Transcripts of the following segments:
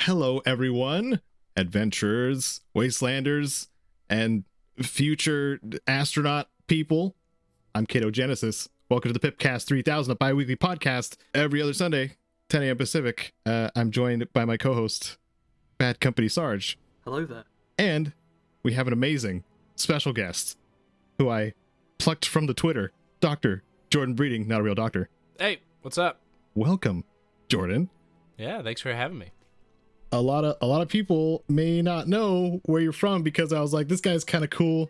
Hello, everyone, adventurers, wastelanders, and future astronaut people. I'm Caedo Genesis. Welcome to the PIPCAST 3000, a bi-weekly podcast every other Sunday, 10 a.m. Pacific. I'm joined by my co-host, BADCOMPANYSARGE. Hello there. And we have an amazing special guest who I plucked from the Twitter, Dr. Jordan Breeding, not a real doctor. Hey, what's up? Welcome, Jordan. Yeah, thanks for having me. A lot of people may not know where you're from because I was like, this guy's kind of cool,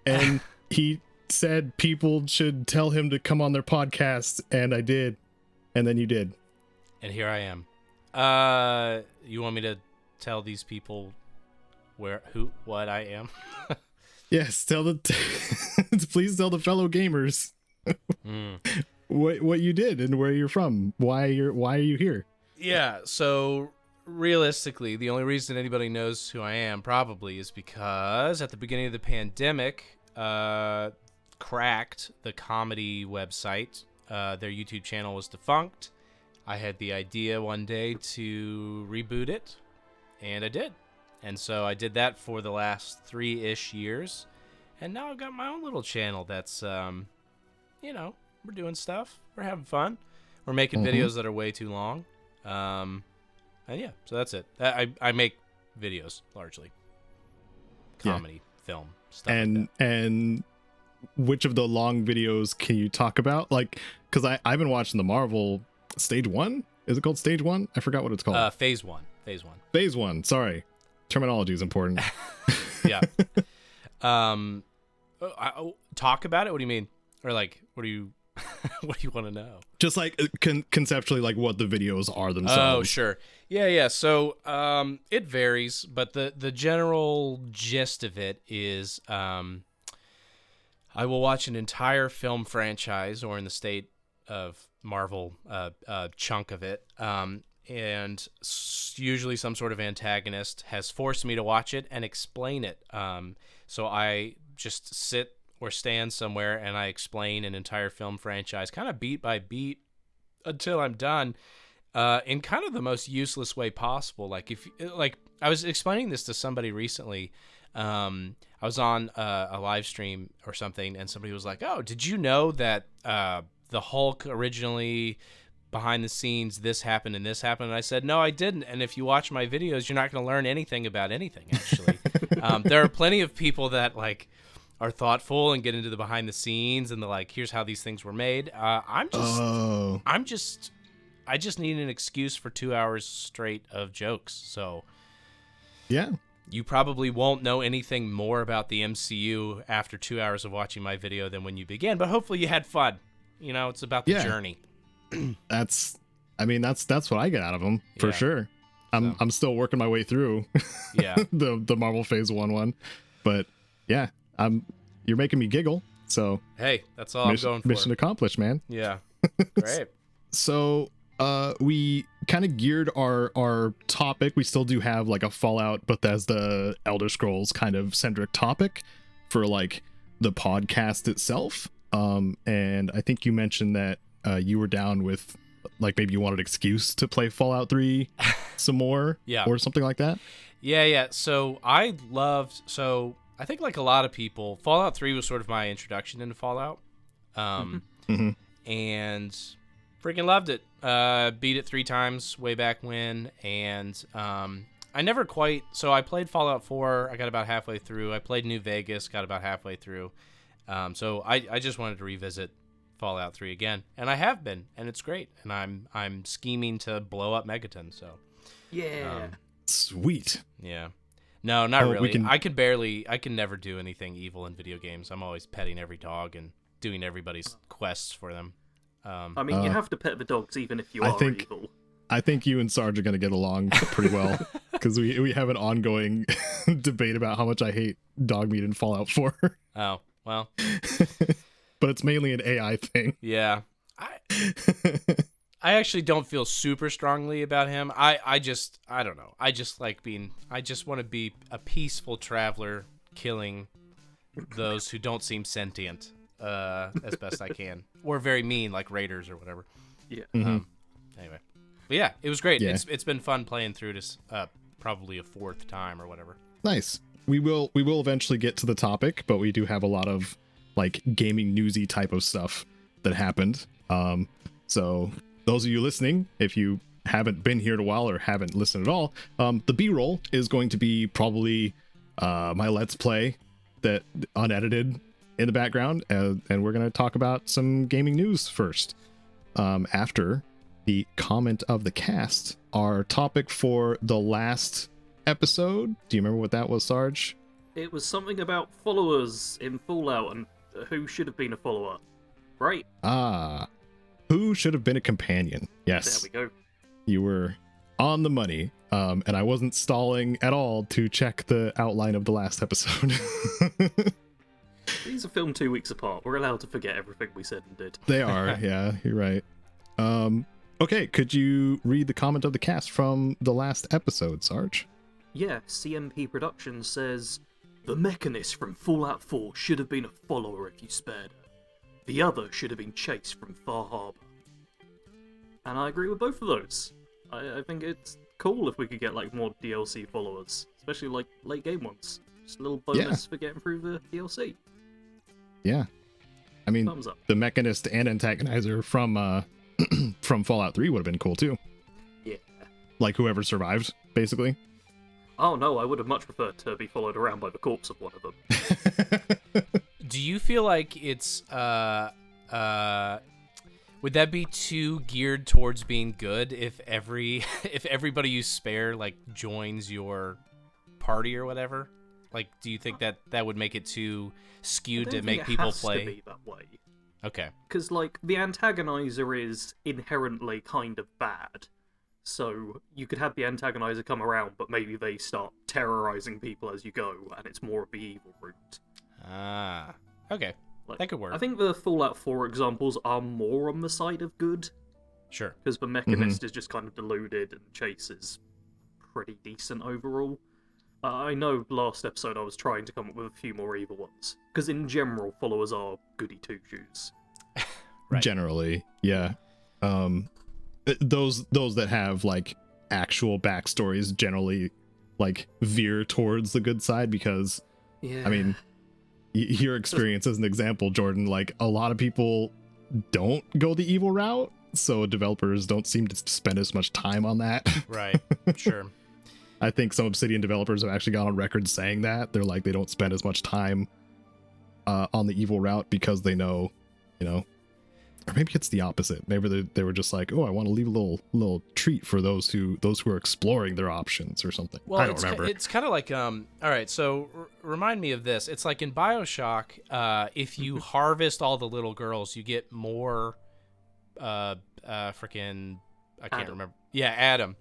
and he said people should tell him to come on their podcast, and I did, and then you did, and here I am. You want me to tell these people what I am? Yes, please tell the fellow gamers what you did and where you're from, why are you here. Yeah, so realistically, the only reason anybody knows who I am probably is because at the beginning of the pandemic, Cracked, the comedy website, their YouTube channel was defunct. I had the idea one day to reboot it, and I did. And so I did that for the last 3-ish years, and now I've got my own little channel that's, we're doing stuff, we're having fun, we're making videos that are way too long. And yeah, so that's it. I make videos largely, comedy, film, stuff. And which of the long videos can you talk about? Like, because I've been watching the Marvel Stage 1. Is it called Stage 1? I forgot what it's called. Phase 1. Phase 1. Sorry, terminology is important. Yeah. Talk about it. What do you mean? Or like, what do you? What do you want to know? Just like conceptually, like what the videos are themselves. Oh, sure. Yeah. So it varies, but the general gist of it is I will watch an entire film franchise, or in the state of Marvel, chunk of it, and usually some sort of antagonist has forced me to watch it and explain it. So I just sit or stand somewhere and I explain an entire film franchise kind of beat by beat until I'm done, in kind of the most useless way possible. Like I was explaining this to somebody recently. I was on a live stream or something, and somebody was like, "Oh, did you know that the Hulk originally behind the scenes this happened and this happened?" And I said, "No, I didn't. And if you watch my videos, you're not going to learn anything about anything. Actually, there are plenty of people that are thoughtful and get into the behind the scenes and here's how these things were made. I just need an excuse for 2 hours straight of jokes. So yeah, you probably won't know anything more about the MCU after 2 hours of watching my video than when you began, but hopefully you had fun. It's about the journey. That's what I get out of them for sure. I'm still working my way through the Marvel Phase 1, but yeah, you're making me giggle, so hey, that's all I'm going for. Mission accomplished, man. Yeah. Great. So we kind of geared our topic. We still do have like a Fallout Bethesda Elder Scrolls kind of centric topic for like the podcast itself. And I think you mentioned that you were down with like maybe you wanted an excuse to play Fallout 3 some more, or something like that. Yeah. So I think like a lot of people, Fallout 3 was sort of my introduction into Fallout. And freaking loved it. Beat it 3 times way back when. And I never quite... So I played Fallout 4. I got about halfway through. I played New Vegas. Got about halfway through. So I just wanted to revisit Fallout 3 again. And I have been. And it's great. And I'm scheming to blow up Megaton. So yeah. Sweet. Yeah. No, not really. I can never do anything evil in video games. I'm always petting every dog and doing everybody's quests for them. You have to pet the dogs even if you are evil. I think you and Sarge are going to get along pretty well because we have an ongoing debate about how much I hate dog meat in Fallout 4. Oh, well. But it's mainly an AI thing. Yeah. I actually don't feel super strongly about him. I don't know. I just want to be a peaceful traveler killing those who don't seem sentient as best I can. Or very mean, like raiders or whatever. Yeah. Anyway. But yeah, it was great. Yeah. It's been fun playing through this probably a fourth time or whatever. Nice. We will eventually get to the topic, but we do have a lot of like gaming newsy type of stuff that happened. So those of you listening, if you haven't been here in a while or haven't listened at all, the B-roll is going to be probably my Let's Play that unedited in the background, and we're going to talk about some gaming news first. After the comment of the cast, our topic for the last episode. Do you remember what that was, Sarge? It was something about followers in Fallout and who should have been a follower, right? Who should have been a companion? Yes. There we go. You were on the money, and I wasn't stalling at all to check the outline of the last episode. These are filmed 2 weeks apart. We're allowed to forget everything we said and did. They are, yeah, you're right. Okay, could you read the comment of the cast from the last episode, Sarge? Yeah, CMP Productions says, "The Mechanist from Fallout 4 should have been a follower if you spared her. The other should have been chased from Far Harbor." And I agree with both of those. I think it's cool if we could get like more DLC followers, especially like late game ones. Just a little bonus for getting through the DLC. Yeah. I mean, Thumbs up. the Mechanist and Antagonizer from from Fallout 3 would have been cool too. Yeah. Like whoever survived, basically. Oh no, I would have much preferred to be followed around by the corpse of one of them. Do you feel like it's would that be too geared towards being good if everybody you spare like joins your party or whatever? Like, do you think that would make it too skewed to make people play? To be that way. Okay. Because like the antagonizer is inherently kind of bad, so you could have the antagonizer come around, but maybe they start terrorizing people as you go, and it's more of the evil route. Ah. Okay. Like, that could work. I think the Fallout 4 examples are more on the side of good. Sure. Because the Mechanist is just kind of deluded, and Chase is pretty decent overall. I know last episode I was trying to come up with a few more evil ones. Because in general, followers are goody two-shoes. Right. Generally, yeah. Those that have like actual backstories generally like veer towards the good side because, Yeah. I mean, your experience as an example, Jordan, like a lot of people don't go the evil route, so developers don't seem to spend as much time on that. Right. Sure. I think some Obsidian developers have actually gone on record saying that they're like they don't spend as much time on the evil route because they know, or maybe it's the opposite. Maybe they were just like, oh, I want to leave a little treat for those who are exploring their options or something. Well, I don't remember. It's kind of like all right. So remind me of this. It's like in BioShock. If you harvest all the little girls, you get more. Freaking, I can't remember. Yeah, Adam.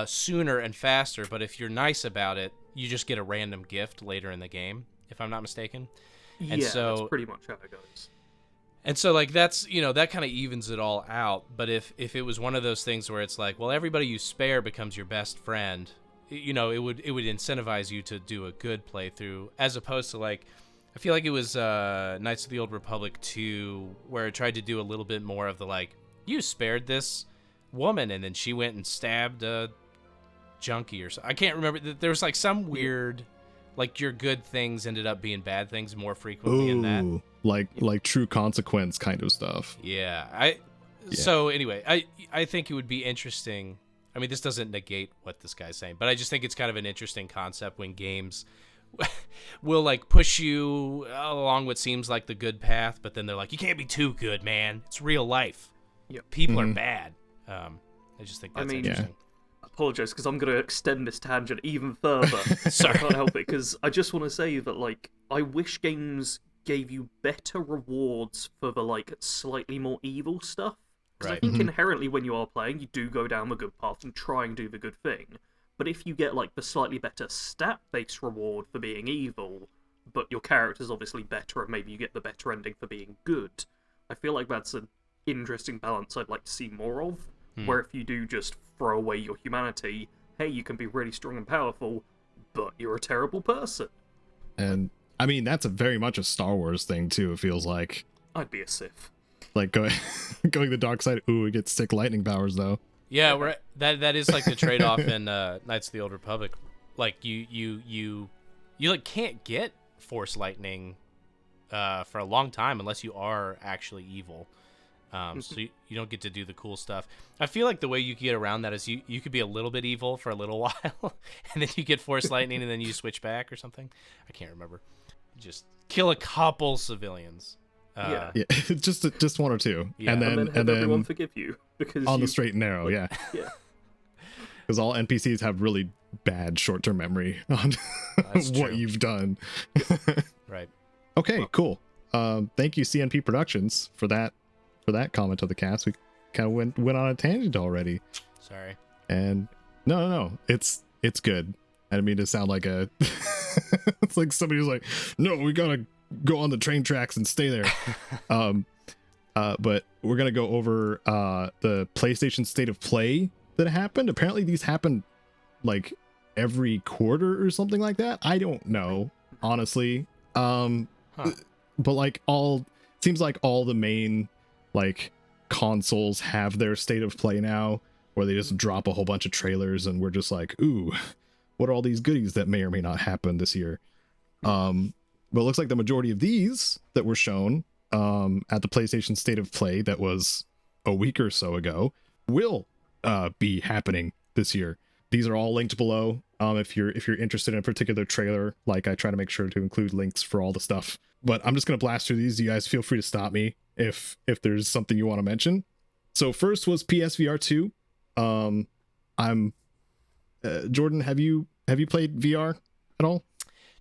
Sooner and faster. But if you're nice about it, you just get a random gift later in the game, if I'm not mistaken. And yeah, so, that's pretty much how it goes. And so, like, that's, that kind of evens it all out. But if it was one of those things where it's like, well, everybody you spare becomes your best friend, it would incentivize you to do a good playthrough, as opposed to, like, I feel like it was Knights of the Old Republic 2, where it tried to do a little bit more of the, like, you spared this woman, and then she went and stabbed a junkie or something. I can't remember. There was, like, some weird... Like, your good things ended up being bad things more frequently in that. Like true consequence kind of stuff. Yeah. So, anyway, I think it would be interesting. I mean, this doesn't negate what this guy's saying, but I just think it's kind of an interesting concept when games will, like, push you along what seems like the good path, but then they're like, you can't be too good, man. It's real life. Yep. People are bad. I just think that's interesting. Yeah. Apologize because I'm going to extend this tangent even further. Sorry. I can't help it because I just want to say that, like, I wish games gave you better rewards for the, like, slightly more evil stuff. Because I think inherently when you are playing, you do go down the good path and try and do the good thing. But if you get, like, the slightly better stat-based reward for being evil, but your character's obviously better and maybe you get the better ending for being good, I feel like that's an interesting balance I'd like to see more of. Where if you do just throw away your humanity, hey, you can be really strong and powerful, but you're a terrible person. And, I mean, that's very much a Star Wars thing, too, it feels like. I'd be a Sith. Like, going the dark side, ooh, we get sick lightning powers, though. Yeah, right. That is like the trade-off in Knights of the Old Republic. Like you like can't get Force Lightning for a long time unless you are actually evil. So you don't get to do the cool stuff. I feel like the way you get around that is you could be a little bit evil for a little while, and then you get Force Lightning, and then you switch back or something. I can't remember. Just kill a couple civilians. Yeah, just one or two, Yeah. and and then then have everyone forgive you because on you, the straight and narrow, yeah. yeah. Because all NPCs have really bad short-term memory on That's what true. you've done. Right. Okay, cool. Thank you, CNP Productions, for that comment of the cast. We kind of went on a tangent already. Sorry. And no, it's good. I didn't mean to sound like a it's like somebody who's like, no, we gotta go on the train tracks and stay there. But we're gonna go over the PlayStation State of Play that happened. Apparently these happen like every quarter or something like that. I don't know, honestly. But like seems like all the main like consoles have their State of Play now, where they just drop a whole bunch of trailers and we're just like, ooh, what are all these goodies that may or may not happen this year? But it looks like the majority of these that were shown at the PlayStation State of Play that was a week or so ago will be happening this year. These are all linked below. If you're interested in a particular trailer, like I try to make sure to include links for all the stuff. But I'm just gonna blast through these. You guys feel free to stop me if there's something you want to mention. So first was PSVR 2. I'm Jordan. Have you played VR at all?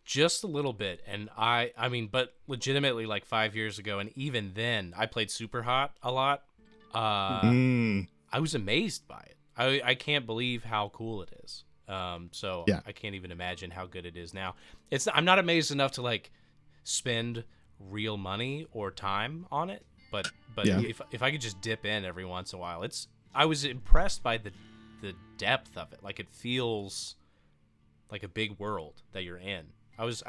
Just a little bit, and I mean, but legitimately like 5 years ago, and even then, I played Super Hot a lot. I was amazed by it. I can't believe how cool it is. So yeah. I can't even imagine how good it is now. I'm not amazed enough to like spend real money or time on it, but yeah. if I could just dip in every once in a while, I was impressed by the depth of it. Like it feels like a big world that you're in. I was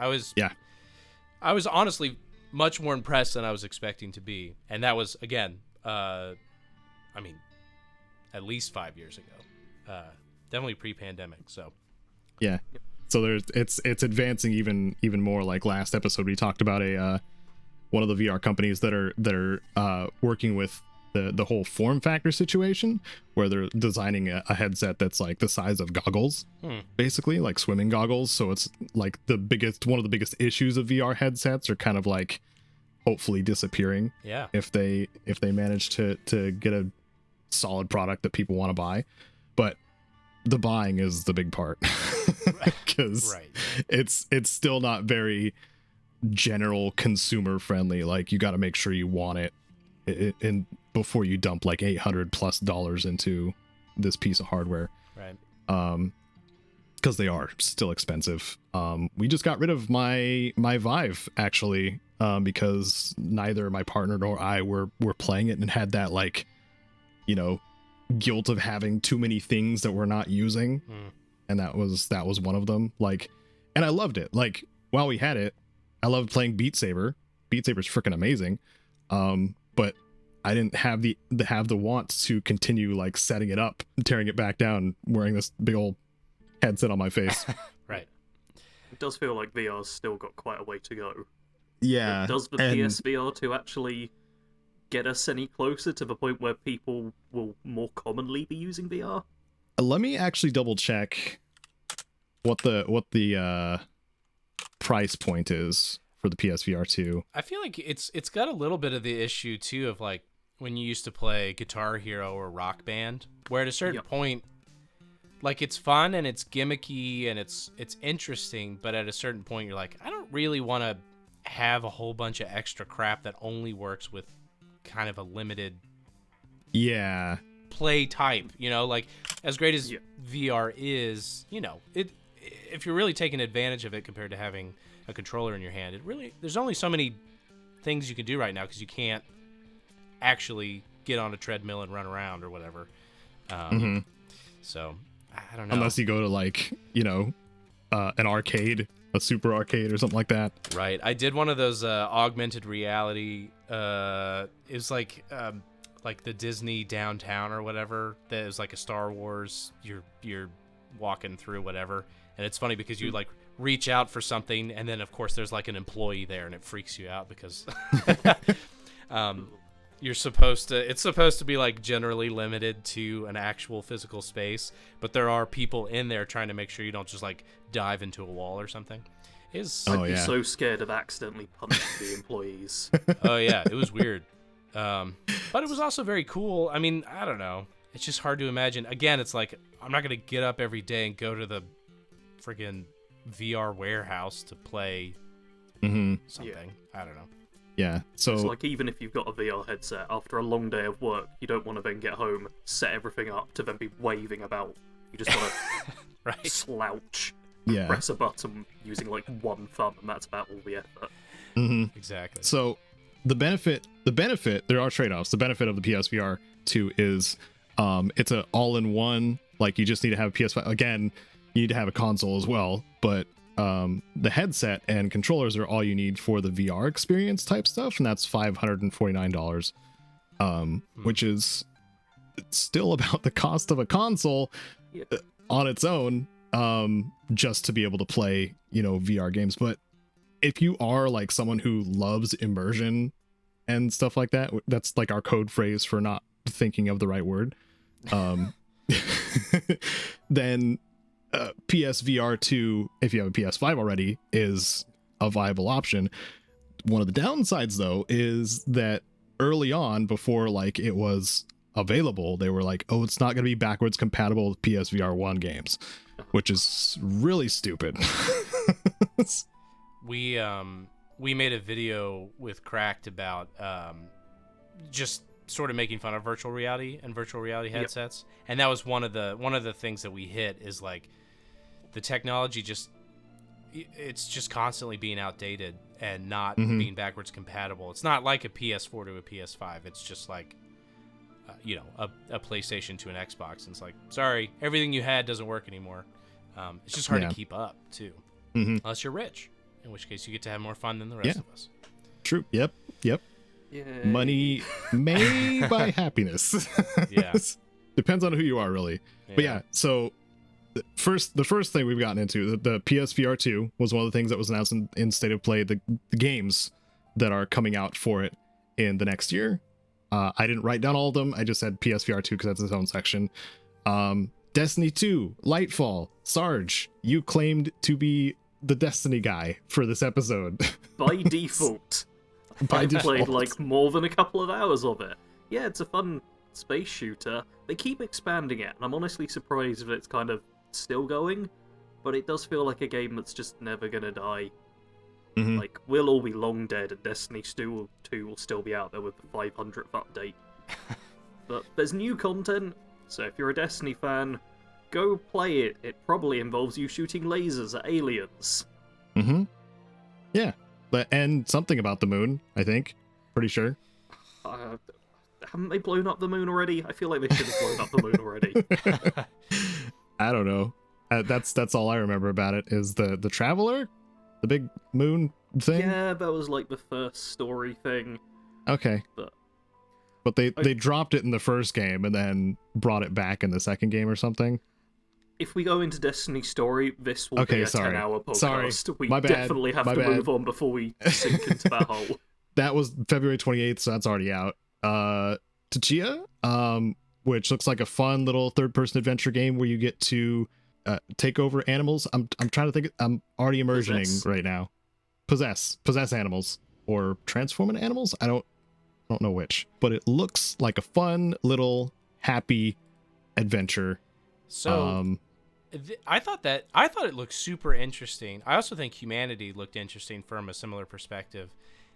honestly much more impressed than I was expecting to be, and that was again, I mean, at least 5 years ago, definitely pre-pandemic. So yeah, so it's advancing even more. Like last episode, we talked about one of the VR companies that are working with the whole form factor situation, where they're designing a headset that's like the size of goggles, basically like swimming goggles. So it's like one of the biggest issues of VR headsets are kind of like hopefully disappearing. Yeah. If they manage to get a solid product that people want to buy. But the buying is the big part, because it's still not very general consumer friendly. Like you got to make sure you want it in before you dump like $800+ into this piece of hardware, right? Because they are still expensive. We just got rid of my Vive actually, because neither my partner nor I were playing it and had that, like, you know, guilt of having too many things that we're not using. And that was one of them. Like, and I loved it. Like, while we had it, I loved playing Beat Saber. Beat Saber's freaking amazing. But I didn't have the want to continue like setting it up, tearing it back down, wearing this big old headset on my face. Right. It does feel like VR's still got quite a way to go. Yeah. Does the PSVR 2 actually get us any closer to the point where people will more commonly be using VR? Let me actually double check what the price point is for the PSVR 2. I feel like it's got a little bit of the issue too of like when you used to play Guitar Hero or Rock Band, where at a certain point, like it's fun and it's gimmicky and it's interesting, but at a certain point you're like, I don't really want to have a whole bunch of extra crap that only works with kind of a limited play type, you know, like as great as VR is, you know, if you're really taking advantage of it compared to having a controller in your hand, there's only so many things you can do right now because you can't actually get on a treadmill and run around or whatever. So I don't know, unless you go to like, you know, an arcade, a super arcade or something like that. Right. I did one of those augmented reality. It was like like the Disney downtown or whatever. That is like a Star Wars. You're walking through whatever, and it's funny because you like reach out for something, and then of course there's like an employee there, and it freaks you out because it's supposed to be like generally limited to an actual physical space, but there are people in there trying to make sure you don't just like dive into a wall or something. I'd be so scared of accidentally punching the employees. Oh yeah, it was weird. But it was also very cool. I mean, I don't know. It's just hard to imagine. Again, it's like I'm not gonna get up every day and go to the friggin' VR warehouse to play something. Yeah. I don't know. Yeah. So it's like even if you've got a VR headset, after a long day of work, you don't want to then get home, set everything up to then be waving about. You just want to slouch. Yeah. Press a button using like one thumb, and that's about all the effort. Exactly. So the benefit, there are trade-offs. The benefit of the PSVR 2 is it's an all-in-one, like you just need to have a PS5. Again, you need to have a console as well, but the headset and controllers are all you need for the VR experience type stuff, and that's $549, which is still about the cost of a console on its own, just to be able to play, VR games. But if you are like someone who loves immersion and stuff like that, that's like our code phrase for not thinking of the right word, then PSVR 2, if you have a PS5 already, is a viable option. One of the downsides though is that early on, before like it was available, they were like, oh, it's not going to be backwards compatible with PSVR 1 games, which is really stupid. We made a video with Cracked about just sort of making fun of virtual reality and virtual reality headsets, and that was one of the things that we hit is like the technology it's just constantly being outdated and not being backwards compatible. It's not like a PS4 to a PS5. It's just like a PlayStation to an Xbox, and it's like, sorry, everything you had doesn't work anymore. It's just hard to keep up too, unless you're rich, in which case you get to have more fun than the rest of us. True. Yep. Yay. Money may buy happiness. Yeah. Depends on who you are, really. Yeah. But yeah, so the first thing we've gotten into, the PSVR 2 was one of the things that was announced in State of Play, the games that are coming out for it in the next year. I didn't write down all of them. I just said PSVR 2 because that's its own section. Destiny 2, Lightfall. Sarge, you claimed to be the Destiny guy for this episode. By default. I played like more than a couple of hours of it. Yeah, it's a fun space shooter. They keep expanding it, and I'm honestly surprised that it's kind of still going, but it does feel like a game that's just never gonna die. Like, we'll all be long dead, and Destiny 2 will still be out there with the 500th update. But there's new content, so if you're a Destiny fan, go play it. It probably involves you shooting lasers at aliens. Yeah. And something about the moon, I think. Pretty sure. Haven't they blown up the moon already? I feel like they should have blown up the moon already. I don't know. That's all I remember about it is the Traveler, the big moon thing. Yeah, that was like the first story thing. Okay. But they dropped it in the first game and then brought it back in the second game or something. If we go into Destiny story, this will be a 10-hour podcast. Sorry. We My bad. definitely have to move on before we sink into that hole. That was February 28th, so that's already out. Tachia, which looks like a fun little third-person adventure game where you get to take over animals. I'm trying to think. I'm already immersioning right now. Possess animals or transform into animals. I don't know which, but it looks like a fun little happy adventure. So I thought it looked super interesting. I also think Humanity looked interesting from a similar perspective.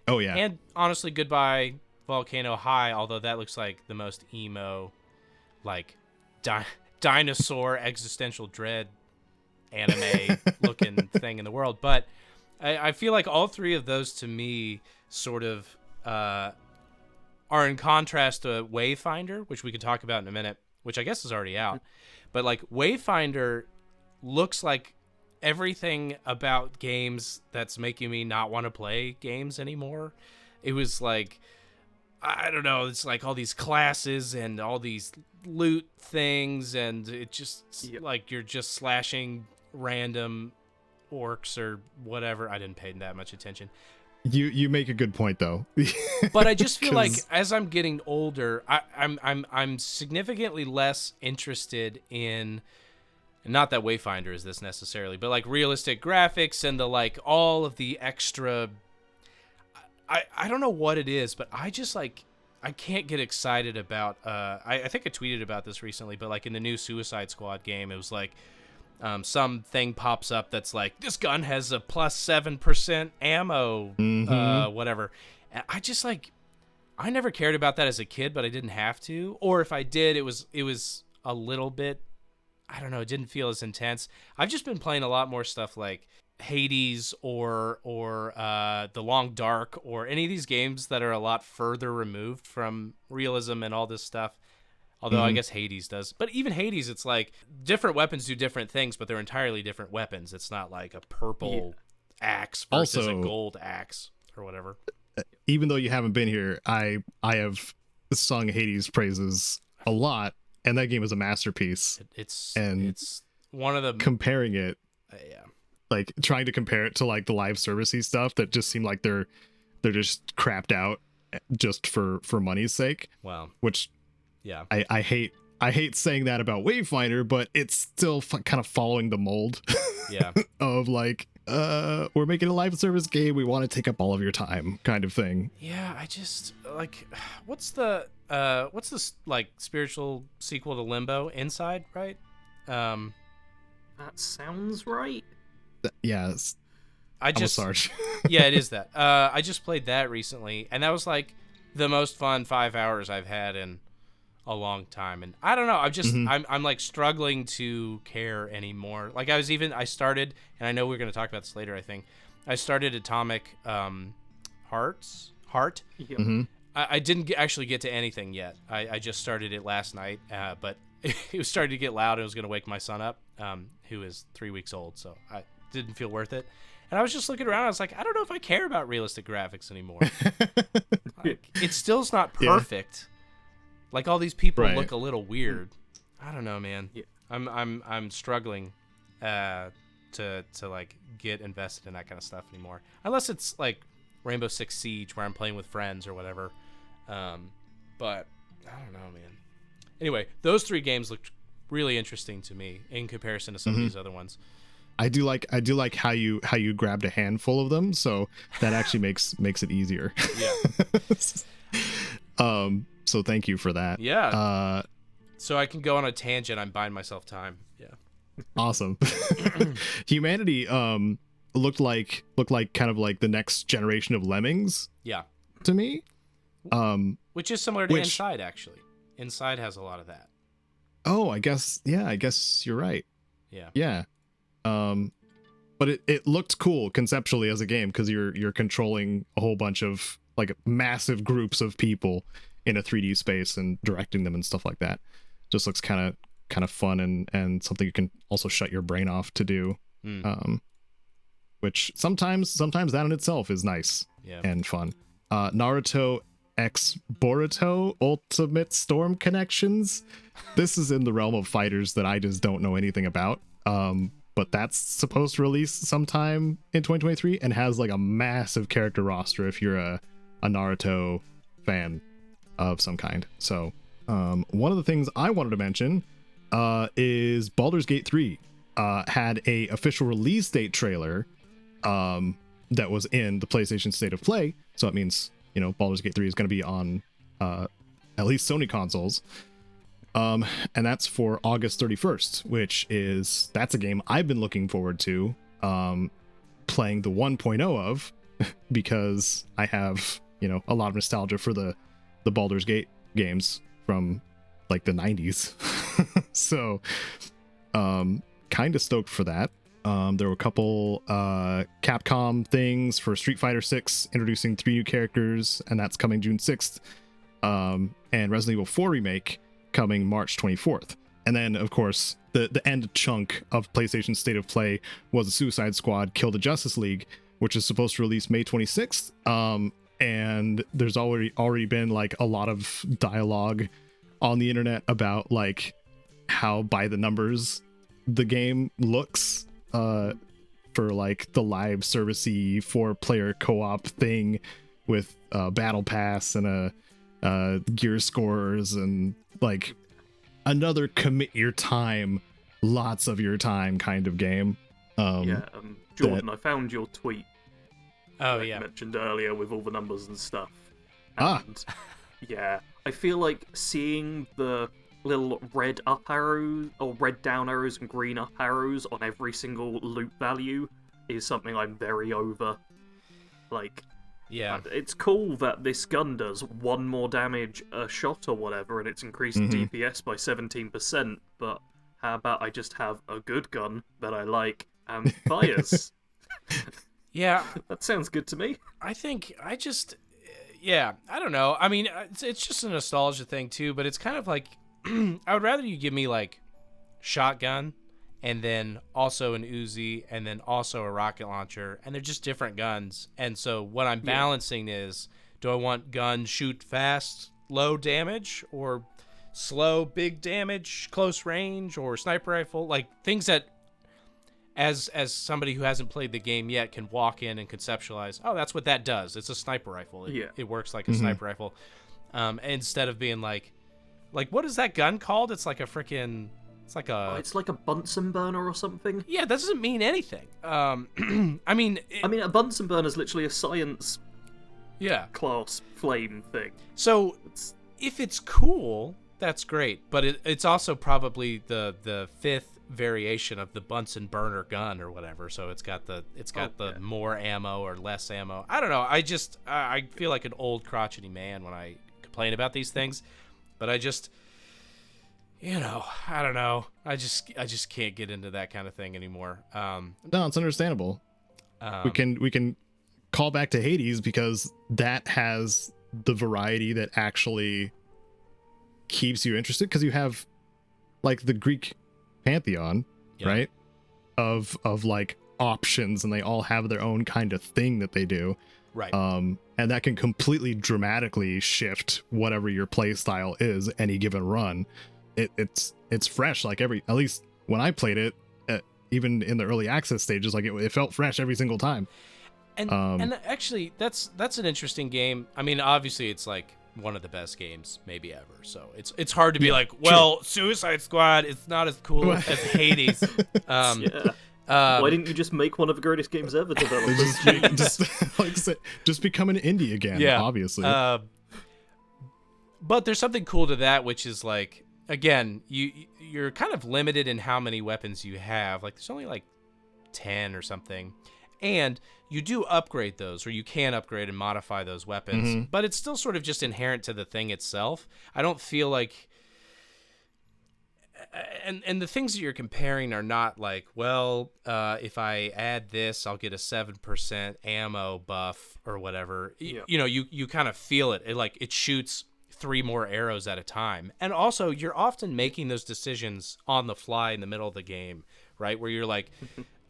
Oh yeah. And honestly, Goodbye Volcano High, although that looks like the most emo, like dinosaur existential dread anime looking thing in the world. But I feel like all three of those to me sort of are in contrast to Wayfinder, which we could talk about in a minute, which I guess is already out. But like Wayfinder looks like everything about games that's making me not want to play games anymore. It was like I don't know, it's like all these classes and all these loot things, and it just like you're just slashing random orcs or whatever. I didn't pay that much attention. You make a good point though. But I just feel like as I'm getting older, I'm significantly less interested in, not that Wayfinder is this necessarily, but like realistic graphics and the like all of the extra. I don't know what it is, but I just like I can't get excited about. I think I tweeted about this recently, but like in the new Suicide Squad game, it was like. Some thing pops up that's like, this gun has a plus 7% ammo, whatever. And I just like, I never cared about that as a kid, but I didn't have to. Or if I did, it was a little bit, I don't know, it didn't feel as intense. I've just been playing a lot more stuff like Hades or The Long Dark or any of these games that are a lot further removed from realism and all this stuff. Although I guess Hades does. But even Hades, it's like different weapons do different things, but they're entirely different weapons. It's not like a purple axe versus a gold axe or whatever. Even though you haven't been here, I have sung Hades praises a lot, and that game is a masterpiece. It's one of the... Comparing it, like trying to compare it to like the live servicey stuff that just seem like they're just crapped out just for money's sake. Wow. Which... Yeah, I hate saying that about Wayfinder, but it's still kind of following the mold. Yeah, of like, we're making a live service game. We want to take up all of your time, kind of thing. Yeah, I just like, what's this like spiritual sequel to Limbo? Inside, right? That sounds right. Yeah, Sarge. Yeah, it is that. I just played that recently, and that was like the most fun 5 hours I've had in a long time. And I don't know, I'm like struggling to care anymore. Like I started, and I know we're going to talk about this later, I think I started Atomic Heart. Yeah. I didn't actually get to anything yet. I just started it last night, but it was starting to get loud and it was going to wake my son up, who is 3 weeks old, so I didn't feel worth it. And I was just looking around, I was like, I don't know if I care about realistic graphics anymore. Like, it still's not perfect. Like all these people look a little weird. I don't know, man. Yeah. I'm struggling to like get invested in that kind of stuff anymore. Unless it's like Rainbow Six Siege where I'm playing with friends or whatever. But I don't know, man. Anyway, those 3 games looked really interesting to me in comparison to some of these other ones. I do like how you grabbed a handful of them, so that actually makes it easier. Yeah. So thank you for that. Yeah. So I can go on a tangent. I'm buying myself time. Yeah. Awesome. Humanity looked like kind of like the next generation of Lemmings. Yeah. To me. Which is similar to Inside, actually. Inside has a lot of that. Oh, I guess you're right. Yeah. Yeah. But it looked cool conceptually as a game because you're controlling a whole bunch of like massive groups of people in a 3D space and directing them and stuff like that. Just looks kind of fun and something you can also shut your brain off to do. Which sometimes that in itself is nice and fun. Naruto X Boruto Ultimate Storm Connections. This is in the realm of fighters that I just don't know anything about. But that's supposed to release sometime in 2023 and has like a massive character roster if you're a Naruto fan of some kind. So one of the things I wanted to mention is Baldur's Gate 3 had a official release date trailer that was in the PlayStation State of Play. So that means, Baldur's Gate 3 is going to be on at least Sony consoles. And that's for August 31st, that's a game I've been looking forward to playing the 1.0 of because I have, a lot of nostalgia for the Baldur's Gate games from like the 90s. So kind of stoked for that. There were a couple Capcom things for Street Fighter 6 introducing 3 new characters, and that's coming June 6th. And Resident Evil 4 Remake coming March 24th. And then, of course, the end chunk of PlayStation State of Play was the Suicide Squad Kill the Justice League, which is supposed to release May 26th. and there's already been like a lot of dialogue on the internet about like how by the numbers the game looks for like the live servicey 4-player co-op thing with battle pass and gear scores and like another commit your time, lots of your time kind of game. Jordan, I found your tweet. Oh, that yeah. you mentioned earlier with all the numbers and stuff. And, yeah, I feel like seeing the little red up arrows, or red down arrows and green up arrows on every single loot value is something I'm very over. Like, Yeah. it's cool that this gun does 1 more damage a shot or whatever, and it's increased DPS by 17%, but how about I just have a good gun that I like and fires? Yeah. That sounds good to me. I don't know. I mean, it's just a nostalgia thing too, but it's kind of like I would rather you give me like shotgun and then also an Uzi and then also a rocket launcher, and they're just different guns. And so what I'm balancing is, do I want gun shoot fast, low damage, or slow big damage, close range, or sniper rifle, like things that as somebody who hasn't played the game yet can walk in and conceptualize, oh, that's what that does. It's a sniper rifle. It works like a sniper rifle. Instead of being like what is that gun called? It's like a freaking, it's like a Bunsen burner or something. Yeah, that doesn't mean anything. I mean, a Bunsen burner is literally a science class flame thing. So if it's cool, that's great, but it's also probably the 5th variation of the Bunsen burner gun or whatever. So it's got the more ammo or less ammo. I don't know. I feel like an old crotchety man when I complain about these things, but I just, I don't know. I just can't get into that kind of thing anymore. No, it's understandable. We can call back to Hades because that has the variety that actually keeps you interested, because you have like the Greek pantheon, right, of like options, and they all have their own kind of thing that they do, right, and that can completely dramatically shift whatever your play style is any given run. It's fresh, like at least when I played it, even in the early access stages, like it felt fresh every single time. And actually that's an interesting game. I mean, obviously it's like one of the best games maybe ever, so it's hard to be like, well, true. Suicide Squad, it's not as cool as Hades. Why didn't you just make one of the greatest games ever developed? just become an indie again, obviously. But there's something cool to that, which is like, again, you're kind of limited in how many weapons you have. Like there's only like 10 or something, and you do upgrade those, or you can upgrade and modify those weapons, but it's still sort of just inherent to the thing itself. I don't feel like, and the things that you're comparing are not like, well, if I add this, I'll get a 7% ammo buff or whatever. You kind of feel it. It shoots 3 more arrows at a time. And also, you're often making those decisions on the fly in the middle of the game, right? Where you're like,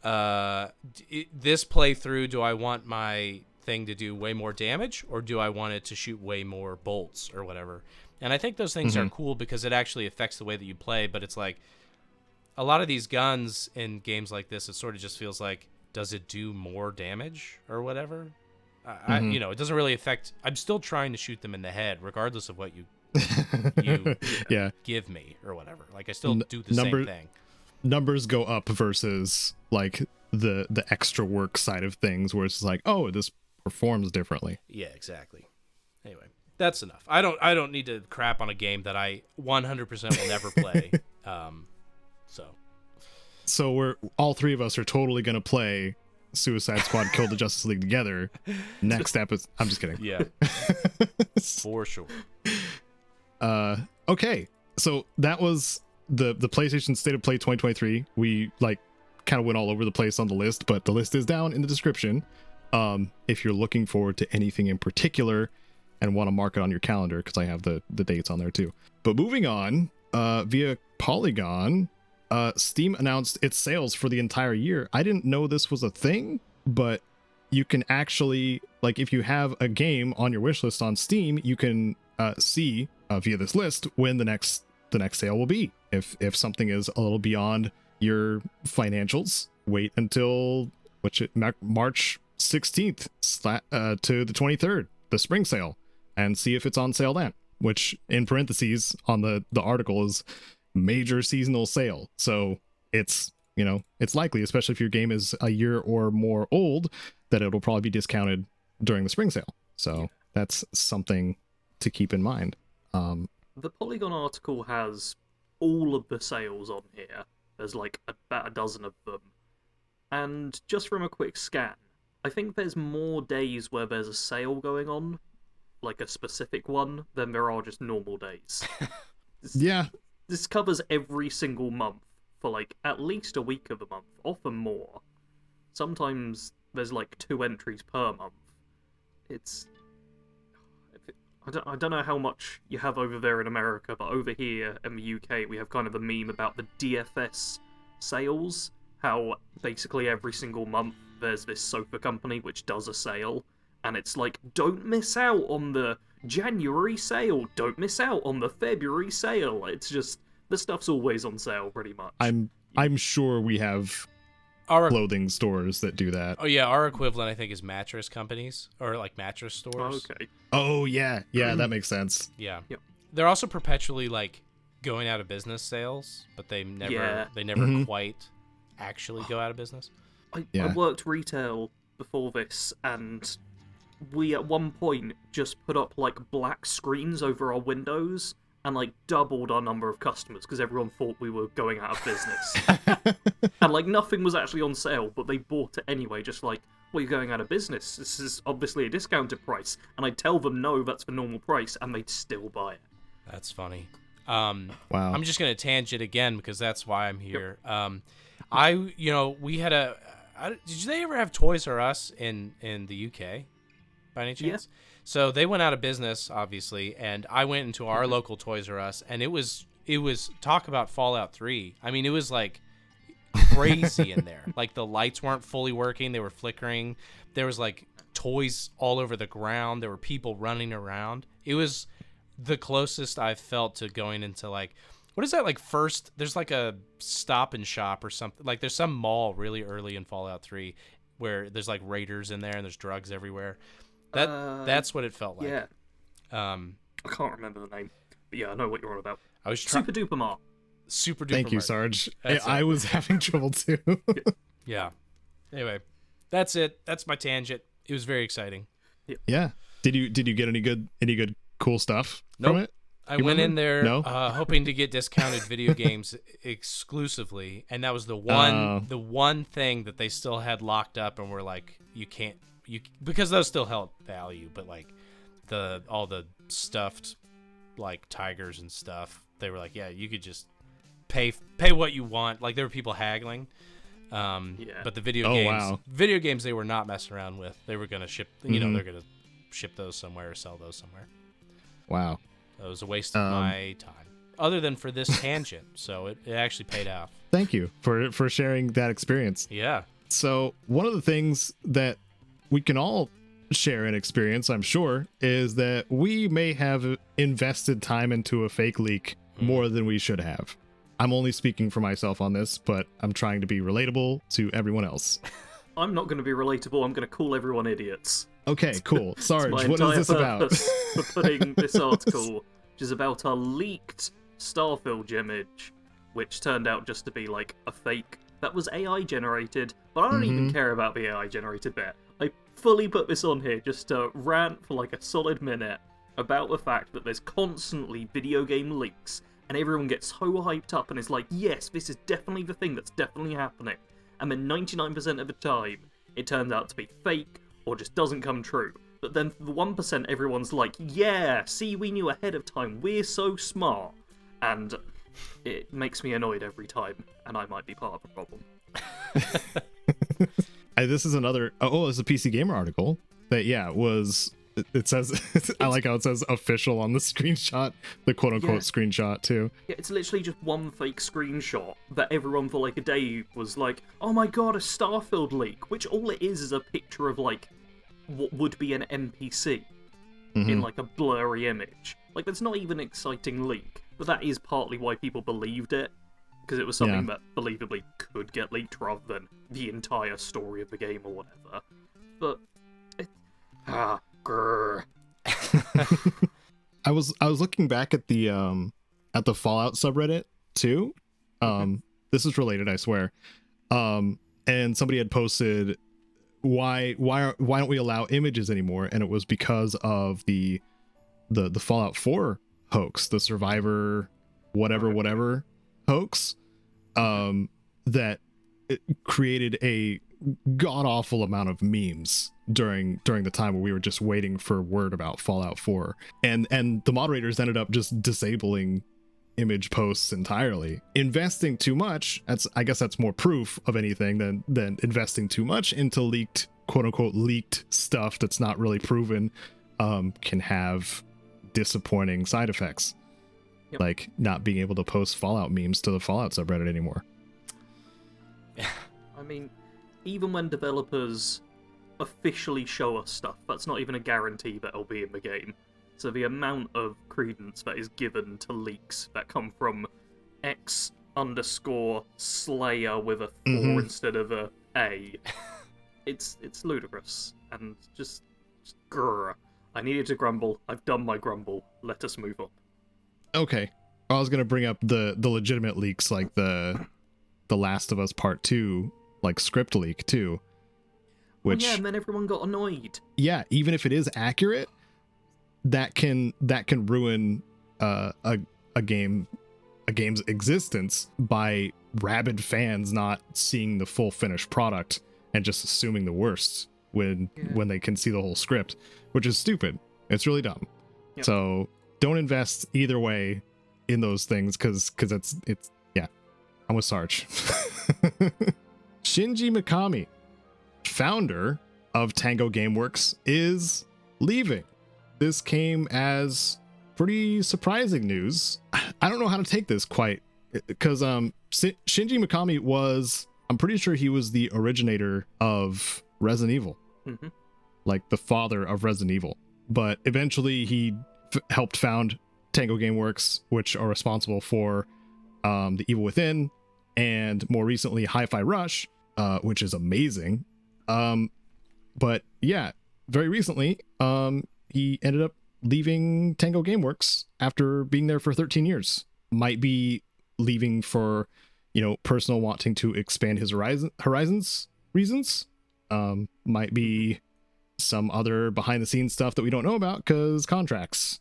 this playthrough, do I want my thing to do way more damage, or do I want it to shoot way more bolts or whatever? And I think those things are cool because it actually affects the way that you play. But it's like a lot of these guns in games like this, it sort of just feels like, does it do more damage or whatever? It doesn't really affect. I'm still trying to shoot them in the head, regardless of what you give me or whatever. Like I still do the same thing. Numbers go up versus like the extra work side of things, where it's like, oh, this performs differently. Yeah, exactly. Anyway, that's enough. I don't need to crap on a game that I 100% will never play. So we're all 3 of us are totally gonna play Suicide Squad Kill the Justice League together next episode. I'm just kidding. Yeah. For sure. Okay, so that was the PlayStation State of Play 2023. We like kind of went all over the place on the list, but the list is down in the description. If you're looking forward to anything in particular and want to mark it on your calendar, because I have the dates on there too. But moving on, via Polygon, Steam announced its sales for the entire year. I didn't know this was a thing, but you can actually, like, if you have a game on your wish list on Steam, you can see via this list when the next sale will be. If something is a little beyond your financials, wait until March 16th to the 23rd, the spring sale, and see if it's on sale then, which in parentheses on the article is major seasonal sale. So it's, you know, it's likely, especially if your game is a year or more old, that it'll probably be discounted during the spring sale. So that's something to keep in mind. The Polygon article has all of the sales on here. There's like about a dozen of them. And just from a quick scan, I think there's more days where there's a sale going on, like a specific one, than there are just normal days. Yeah. This covers every single month for like at least a week of the month, often more. Sometimes there's like 2 entries per month. It's... I don't know how much you have over there in America, but over here in the UK we have kind of a meme about the DFS sales, how basically every single month there's this sofa company which does a sale, and it's like, don't miss out on the January sale, don't miss out on the February sale. It's just, the stuff's always on sale pretty much. I'm sure we have clothing stores that do that. Oh yeah, our equivalent I think is mattress companies or like mattress stores. Okay. Oh yeah, that makes sense. Yeah. Yep. They're also perpetually like going out of business sales, but they never quite actually go out of business. I worked retail before this, and we at one point just put up like black screens over our windows and like doubled our number of customers because everyone thought we were going out of business. And like nothing was actually on sale, but they bought it anyway, just like, well, you're going out of business. This is obviously a discounted price. And I'd tell them, no, that's the normal price, and they'd still buy it. That's funny. Wow. I'm just going to tangent again because that's why I'm here. Yep. We had did they ever have Toys R Us in the UK by any chance? Yeah. So they went out of business, obviously, and I went into our local Toys R Us, and it was talk about Fallout 3. I mean, it was like crazy in there. Like the lights weren't fully working; they were flickering. There was like toys all over the ground. There were people running around. It was the closest I've felt to going into like, what is that, like first? There's like a Stop and Shop or something. Like there's some mall really early in Fallout 3 where there's like raiders in there and there's drugs everywhere. That's what it felt like. Yeah. I can't remember the name, but yeah, I know what you're on about. I was Super Duper Mart. Super Duper. Thank you, Mart. Sarge. That's I was having trouble too. Yeah. Anyway, that's it. That's my tangent. It was very exciting. Yeah. Did you get any good cool stuff from it? I went in there hoping to get discounted video games exclusively, and that was the one thing that they still had locked up, and were like, because those still held value, but like all the stuffed like tigers and stuff, they were like, yeah, you could just pay what you want. Like there were people haggling. But the video games they were not messing around with. They were gonna ship. They're gonna ship those somewhere or sell those somewhere. Wow. It was a waste of my time, other than for this tangent. So it actually paid off. Thank you for sharing that experience. Yeah. So one of the things that we can all share an experience, I'm sure, is that we may have invested time into a fake leak more than we should have. I'm only speaking for myself on this, but I'm trying to be relatable to everyone else. I'm not going to be relatable. I'm going to call everyone idiots. Okay, cool. Sarge, what is this about? For putting this article, which is about a leaked Starfield image, which turned out just to be like a fake that was AI generated, but I don't even care about the AI generated bit. I fully put this on here just to rant for like a solid minute about the fact that there's constantly video game leaks, and everyone gets so hyped up and is like, yes, this is definitely the thing that's definitely happening. And then 99% of the time, it turns out to be fake or just doesn't come true. But then for the 1%, everyone's like, yeah, see, we knew ahead of time, we're so smart. And it makes me annoyed every time, and I might be part of the problem. This is another... it's a PC Gamer article that, was It says, I like how it says official on the screenshot, the quote unquote screenshot too. Yeah, it's literally just one fake screenshot that everyone for like a day was like, oh my god, a Starfield leak, which all it is a picture of like what would be an NPC in like a blurry image. Like, that's not even an exciting leak, but that is partly why people believed it, because it was something that believably could get leaked rather than the entire story of the game or whatever. But grr. I was looking back at the Fallout subreddit too. This is related, I swear. And somebody had posted why don't we allow images anymore, and it was because of the Fallout 4 hoax, the Survivor whatever hoax, that it created a god-awful amount of memes during the time where we were just waiting for word about Fallout 4, and the moderators ended up just disabling image posts entirely. Investing too much, I guess that's more proof of anything than investing too much into leaked, quote unquote leaked stuff that's not really proven, can have disappointing side effects. Yep. Like not being able to post Fallout memes to the Fallout subreddit anymore. I mean, even when developers officially show us stuff, that's not even a guarantee that it'll be in the game. So the amount of credence that is given to leaks that come from X_Slayer with a 4 instead of a A, it's ludicrous. And just grr. I needed to grumble. I've done my grumble. Let us move on. Okay. I was gonna bring up the legitimate leaks, like the Last of Us Part 2, like script leak too. Which, and then everyone got annoyed. Yeah, even if it is accurate, that can ruin a game's existence by rabid fans not seeing the full finished product and just assuming the worst when they can see the whole script, which is stupid. It's really dumb. Yep. So don't invest either way in those things, because it's I'm with Sarge. Shinji Mikami, founder of Tango Gameworks, is leaving. This came as pretty surprising news. I don't know how to take this quite, because Shinji Mikami was, I'm pretty sure he was the originator of Resident Evil, like the father of Resident Evil. But eventually he helped found Tango Gameworks, which are responsible for The Evil Within, and more recently Hi-Fi Rush, which is amazing. But yeah, very recently, he ended up leaving Tango Gameworks after being there for 13 years. Might be leaving for, personal wanting to expand his horizons reasons. Might be some other behind the scenes stuff that we don't know about because contracts.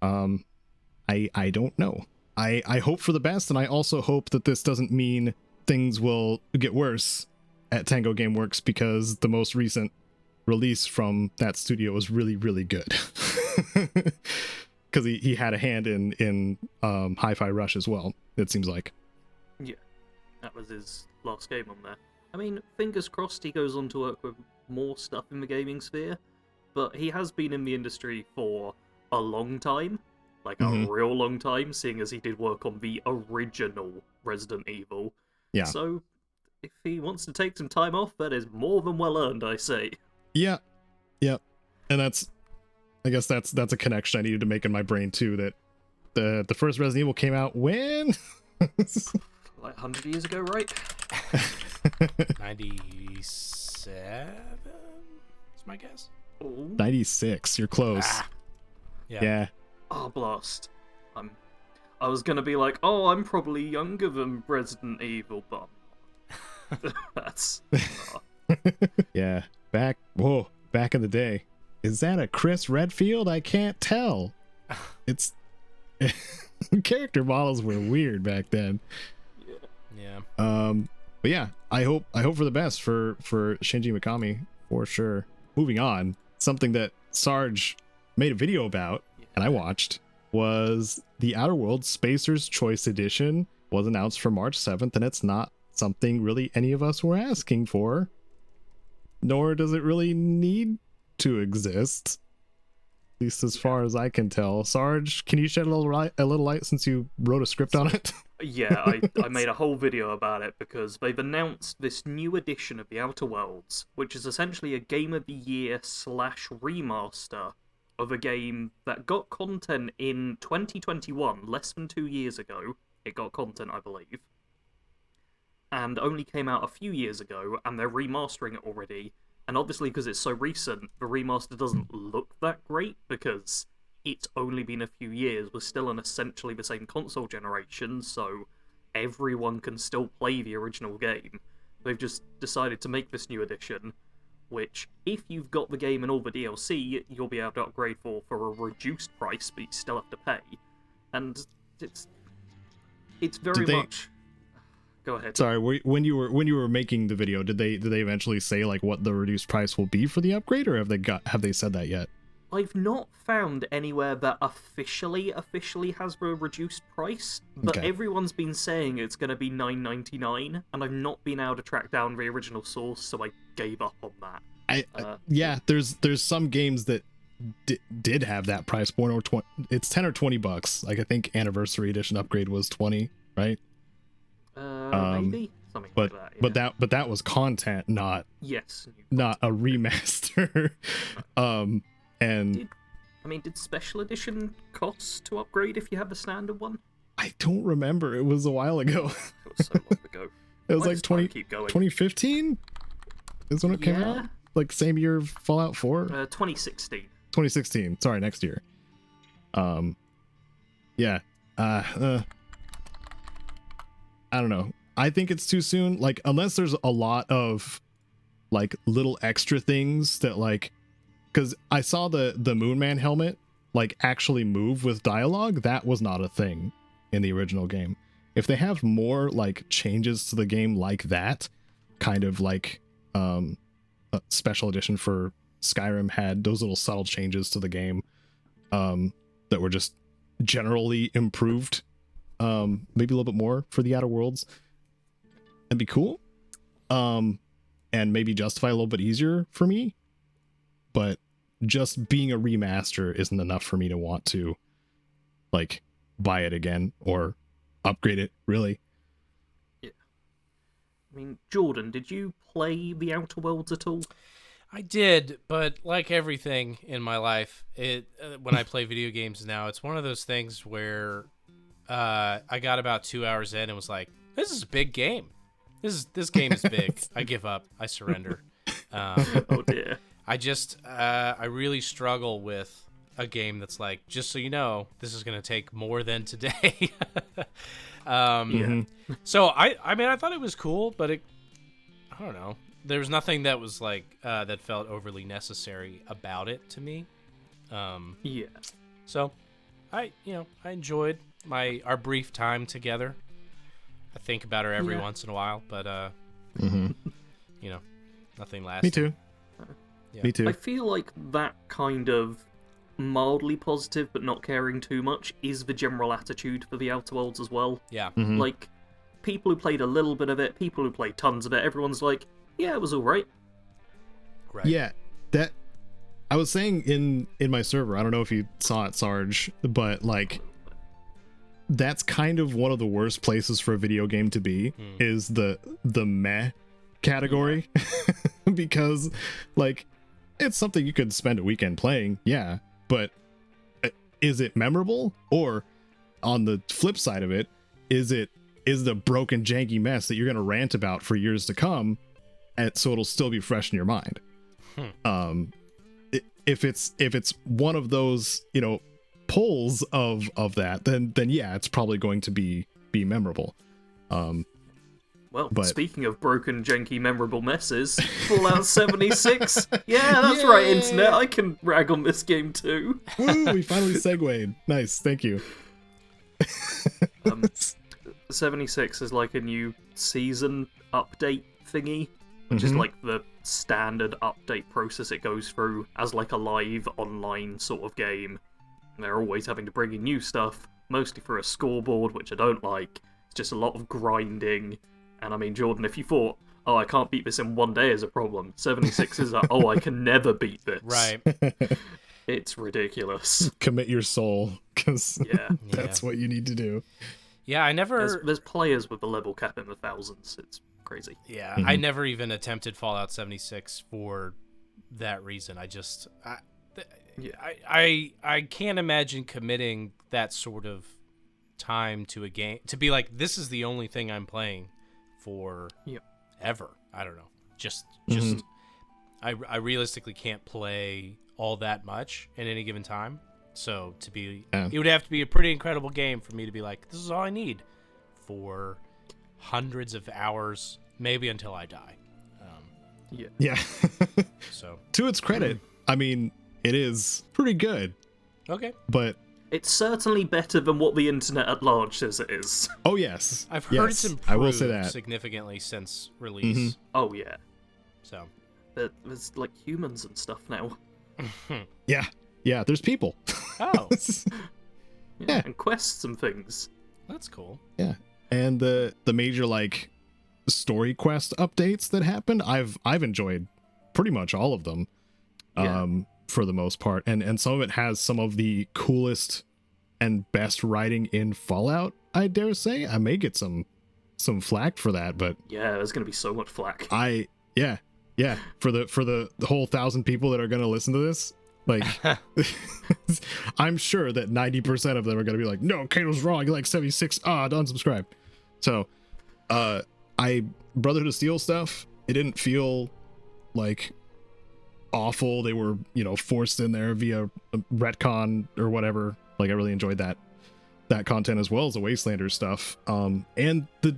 I don't know. I hope for the best, and I also hope that this doesn't mean things will get worse at Tango Gameworks, because the most recent release from that studio was really, really good. Because he had a hand in Hi-Fi Rush as well, it seems like. Yeah, that was his last game on there. I mean, fingers crossed he goes on to work with more stuff in the gaming sphere, but he has been in the industry for a long time. Like, a real long time, seeing as he did work on the original Resident Evil. Yeah. So, if he wants to take some time off, that is more than well earned, I say. Yeah. And I guess that's a connection I needed to make in my brain too, that the first Resident Evil came out when? Like 100 years ago, right? 97 is my guess. 96. You're close. Yeah. Oh, blast. I was gonna be like, I'm probably younger than Resident Evil, but that's... Yeah. Back in the day. Is that a Chris Redfield? I can't tell. It's... Character models were weird back then. Yeah. But yeah, I hope for the best for Shinji Mikami, for sure. Moving on, something that Sarge made a video about, and I watched, was the Outer Worlds Spacer's Choice Edition was announced for March 7th, and it's not something really any of us were asking for, nor does it really need to exist. least as far as I can tell. Sarge, can you shed a little light since you wrote a script on it? Yeah, I made a whole video about it because they've announced this new edition of The Outer Worlds, which is essentially a Game of the Year / remaster of a game that got content in 2021, less than 2 years ago. It got content, I believe. And only came out a few years ago, and they're remastering it already. And obviously, because it's so recent, the remaster doesn't look that great, because it's only been a few years. We're still on essentially the same console generation, so everyone can still play the original game. They've just decided to make this new edition, which, if you've got the game and all the DLC, you'll be able to upgrade for a reduced price, but you still have to pay. And it's very much... Go ahead. Sorry, when you were making the video, did they eventually say like what the reduced price will be for the upgrade, or have they said that yet? I've not found anywhere that officially has a reduced price, but everyone's been saying it's going to be $9.99, and I've not been able to track down the original source, so I gave up on that. Yeah, there's some games that did have that price point, or 20. It's $10 or $20. Like I think Anniversary Edition upgrade was $20, right? Maybe something like that. Yeah. But that was content, not a remaster. Did Special Edition cost to upgrade if you have the standard one? I don't remember. It was a while ago. It was so long ago. It was like 2015 is when it came out. Like same year of Fallout 4. 2016. 2016. Sorry, next year. Yeah. I don't know. I think it's too soon. Like, unless there's a lot of like little extra things that like, because I saw the Moonman helmet like actually move with dialogue. That was not a thing in the original game. If they have more like changes to the game like that, kind of like a special edition for Skyrim had those little subtle changes to the game that were just generally improved, maybe a little bit more for the Outer Worlds, that'd be cool, and maybe justify a little bit easier for me. But just being a remaster isn't enough for me to want to like buy it again or upgrade it, really. Yeah. I mean, Jordan, did you play the Outer Worlds at all? I did, but like everything in my life, when I play video games now, it's one of those things where I got about 2 hours in and was like, this is a big game. This game is big. I give up. I surrender. Oh dear. I really struggle with a game that's like, just so you know, this is going to take more than today. Yeah. So I mean, I thought it was cool, but I don't know. There was nothing that was like that felt overly necessary about it to me. Yeah. So I enjoyed our brief time together. I think about her every once in a while, but nothing lasting. Me too. Yeah. Me too. I feel like that kind of mildly positive but not caring too much is the general attitude for the Outer Worlds as well. Yeah. Mm-hmm. Like, people who played a little bit of it, people who played tons of it, everyone's like, yeah, it was alright. Right. Yeah, that I was saying in my server, I don't know if you saw it, Sarge, but like that's kind of one of the worst places for a video game to be, is the meh category. Because like it's something you could spend a weekend playing, yeah, but is it memorable? Or on the flip side of it, is the broken janky mess that you're going to rant about for years to come, and so it'll still be fresh in your mind? If it's one of those, pulls of that, then yeah, it's probably going to be memorable. Well, but speaking of broken, janky, memorable messes, Fallout 76. Yeah, that's right, Internet. I can rag on this game too. Woo, we finally segued. Nice, thank you. 76 is like a new season update thingy, which is like the standard update process it goes through as like a live online sort of game. And they're always having to bring in new stuff, mostly for a scoreboard, which I don't like. It's just a lot of grinding. And I mean, Jordan, if you thought, oh, I can't beat this in one day is a problem, 76 is like, oh, I can never beat this. Right. It's ridiculous. Commit your soul, because that's what you need to do. Yeah, I never... There's players with the level cap in the thousands. It's crazy. Yeah, I never even attempted Fallout 76 for that reason. I just... I can't imagine committing that sort of time to a game to be like, this is the only thing I'm playing for ever. I don't know. Just I realistically can't play all that much at any given time. So to be, it would have to be a pretty incredible game for me to be like, this is all I need for hundreds of hours, maybe until I die. So to its credit, I mean, it is pretty good. Okay. But it's certainly better than what the internet at large says it is. Oh yes, I've heard it's improved I will say that. significantly since release. Oh yeah. So there's like humans and stuff now. Yeah, there's people. Oh. Yeah, and quests and things. That's cool. Yeah. And the major like story quest updates that happened, I've enjoyed pretty much all of them. For the most part. And some of it has some of the coolest and best writing in Fallout, I dare say. I may get some flack for that, but yeah, there's gonna be so much flack. For the whole 1,000 people that are gonna listen to this, like I'm sure that 90% of them are gonna be like, no, Caedo's wrong, you like 76, unsubscribe. So Brotherhood of Steel stuff, it didn't feel like awful. They were, forced in there via retcon or whatever. Like, I really enjoyed that content as well as the Wastelanders stuff. And the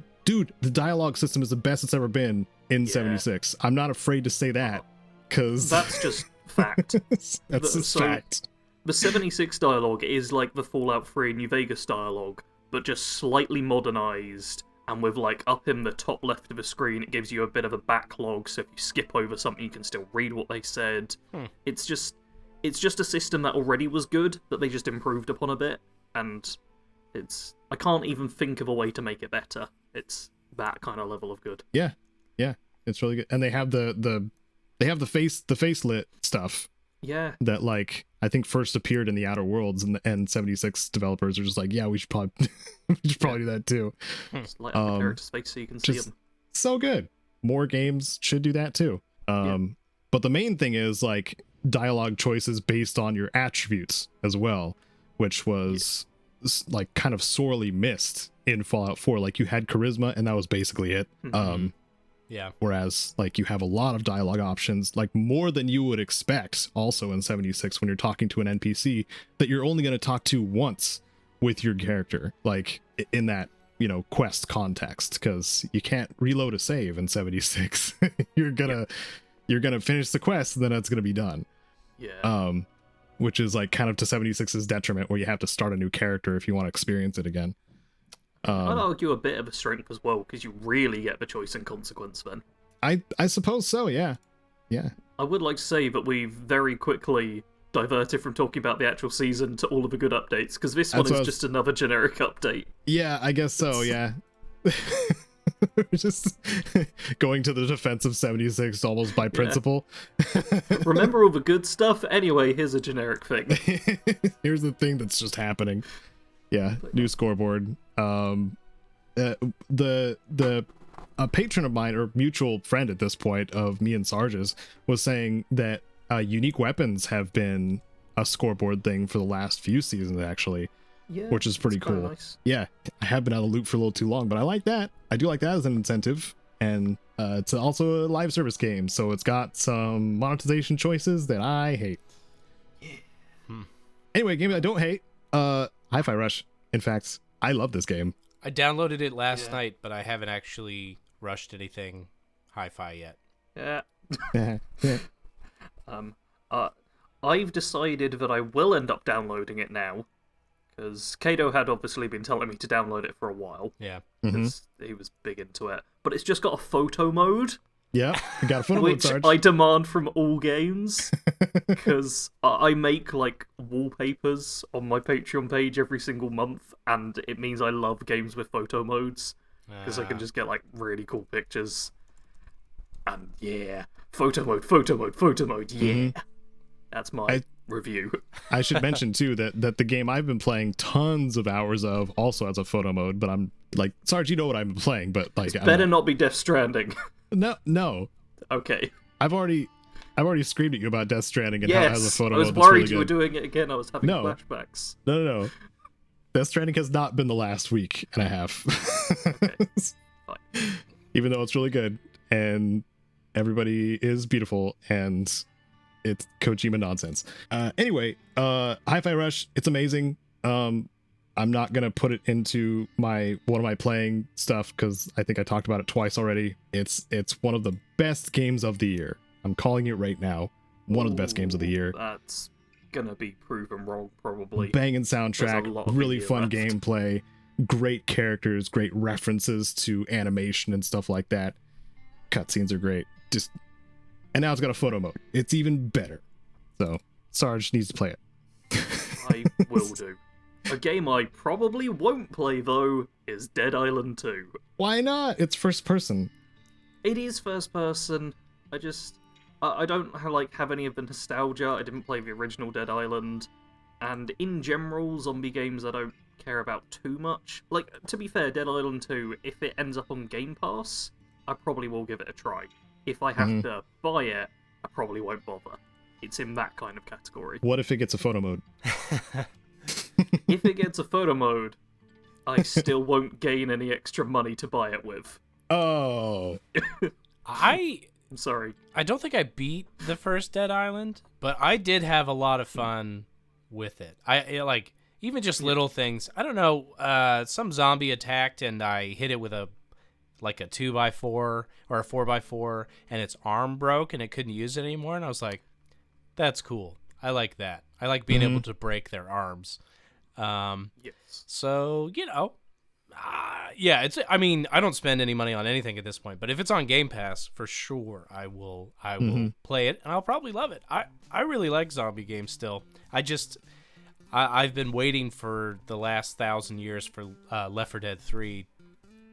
dialogue system is the best it's ever been in 76. I'm not afraid to say that, because that's just fact. That's just fact. The 76 dialogue is like the Fallout 3 New Vegas dialogue, but just slightly modernized. And with, like, up in the top left of the screen, it gives you a bit of a backlog, so if you skip over something, you can still read what they said. It's just a system that already was good, that they just improved upon a bit, and I can't even think of a way to make it better. It's that kind of level of good. Yeah, it's really good. And they have the facelit stuff. Yeah. That, like, I think first appeared in the Outer Worlds, and 76 developers are just like, yeah, we should probably do that too. Just light up the character space so you can see them. So good. More games should do that too. But the main thing is, like, dialogue choices based on your attributes as well, which was like kind of sorely missed in Fallout 4. Like, you had charisma and that was basically it. Whereas, like, you have a lot of dialogue options, like more than you would expect also in 76 when you're talking to an NPC that you're only going to talk to once with your character, like in that, quest context, because you can't reload a save in 76. You're gonna finish the quest and then it's gonna be done. Which is like kind of to 76's detriment, where you have to start a new character if you want to experience it again. I'd argue a bit of a strength as well, because you really get the choice and consequence then. I suppose so, yeah. I would like to say that we've very quickly diverted from talking about the actual season to all of the good updates, because this one is just another generic update. Yeah, I guess so, yeah. We're just going to the defense of 76 almost by principle. Remember all the good stuff? Anyway, here's a generic thing. Here's the thing that's just happening. Yeah, new scoreboard. A patron of mine, or mutual friend at this point of me and Sarge's, was saying that unique weapons have been a scoreboard thing for the last few seasons, actually. Yeah, which is pretty cool. Nice. Yeah, I have been out of the loop for a little too long, but I like that. I do like that as an incentive, and it's also a live service game, so it's got some monetization choices that I hate. Anyway, game I don't hate, Hi-Fi Rush. In fact, I love this game. I downloaded it last night, but I haven't actually rushed anything hi-fi yet. I've decided that I will end up downloading it now, because Caedo had obviously been telling me to download it for a while. Yeah. Because he was big into it. But it's just got a photo mode. Yeah, you got a photo mode, which Sarge. I demand from all games, because I make, like, wallpapers on my Patreon page every single month, and it means I love games with photo modes, because I can just get, like, really cool pictures. And yeah, photo mode, yeah. That's my review. I should mention too that the game I've been playing tons of hours of also has a photo mode, but I'm like, Sarge, you know what I've been playing, but like, Better not be Death Stranding. No. Okay. I've already screamed at you about Death Stranding and how it Yes, has a photo I was mode that's worried really you were good. doing it again. I was having No. flashbacks. No. Death Stranding has not been the last week and a half. Okay. Fine. Even though it's really good and everybody is beautiful and it's Kojima nonsense. Anyway, Hi-Fi Rush, it's amazing. I'm not gonna put it into one of my playing stuff because I think I talked about it twice already. It's one of the best games of the year. I'm calling it right now. One of the best games of the year. That's gonna be proven wrong, probably. Banging There's a lot soundtrack, of really the year fun left. gameplay, great characters, great references to animation and stuff like that. Cutscenes are great. And now it's got a photo mode. It's even better. So Sarge needs to play it. I will do. A game I probably won't play, though, is Dead Island 2. Why not? It's first person. It is first person. I don't have any of the nostalgia. I didn't play the original Dead Island. And in general, zombie games I don't care about too much. Like, to be fair, Dead Island 2, if it ends up on Game Pass, I probably will give it a try. If I have to buy it, I probably won't bother. It's in that kind of category. What if it gets a photo mode? If it gets a photo mode, I still won't gain any extra money to buy it with. Oh. I'm sorry. I don't think I beat the first Dead Island, but I did have a lot of fun with it. Like, even just little things. I don't know, some zombie attacked and I hit it with a 2x4 or a 4x4 and its arm broke and it couldn't use it anymore. And I was like, that's cool. I like that. I like being able to break their arms. Yes. So, yeah, I mean, I don't spend any money on anything at this point, but if it's on Game Pass, for sure, I will play it, and I'll probably love it. I really like zombie games still. I've been waiting for the last 1,000 years for Left 4 Dead 3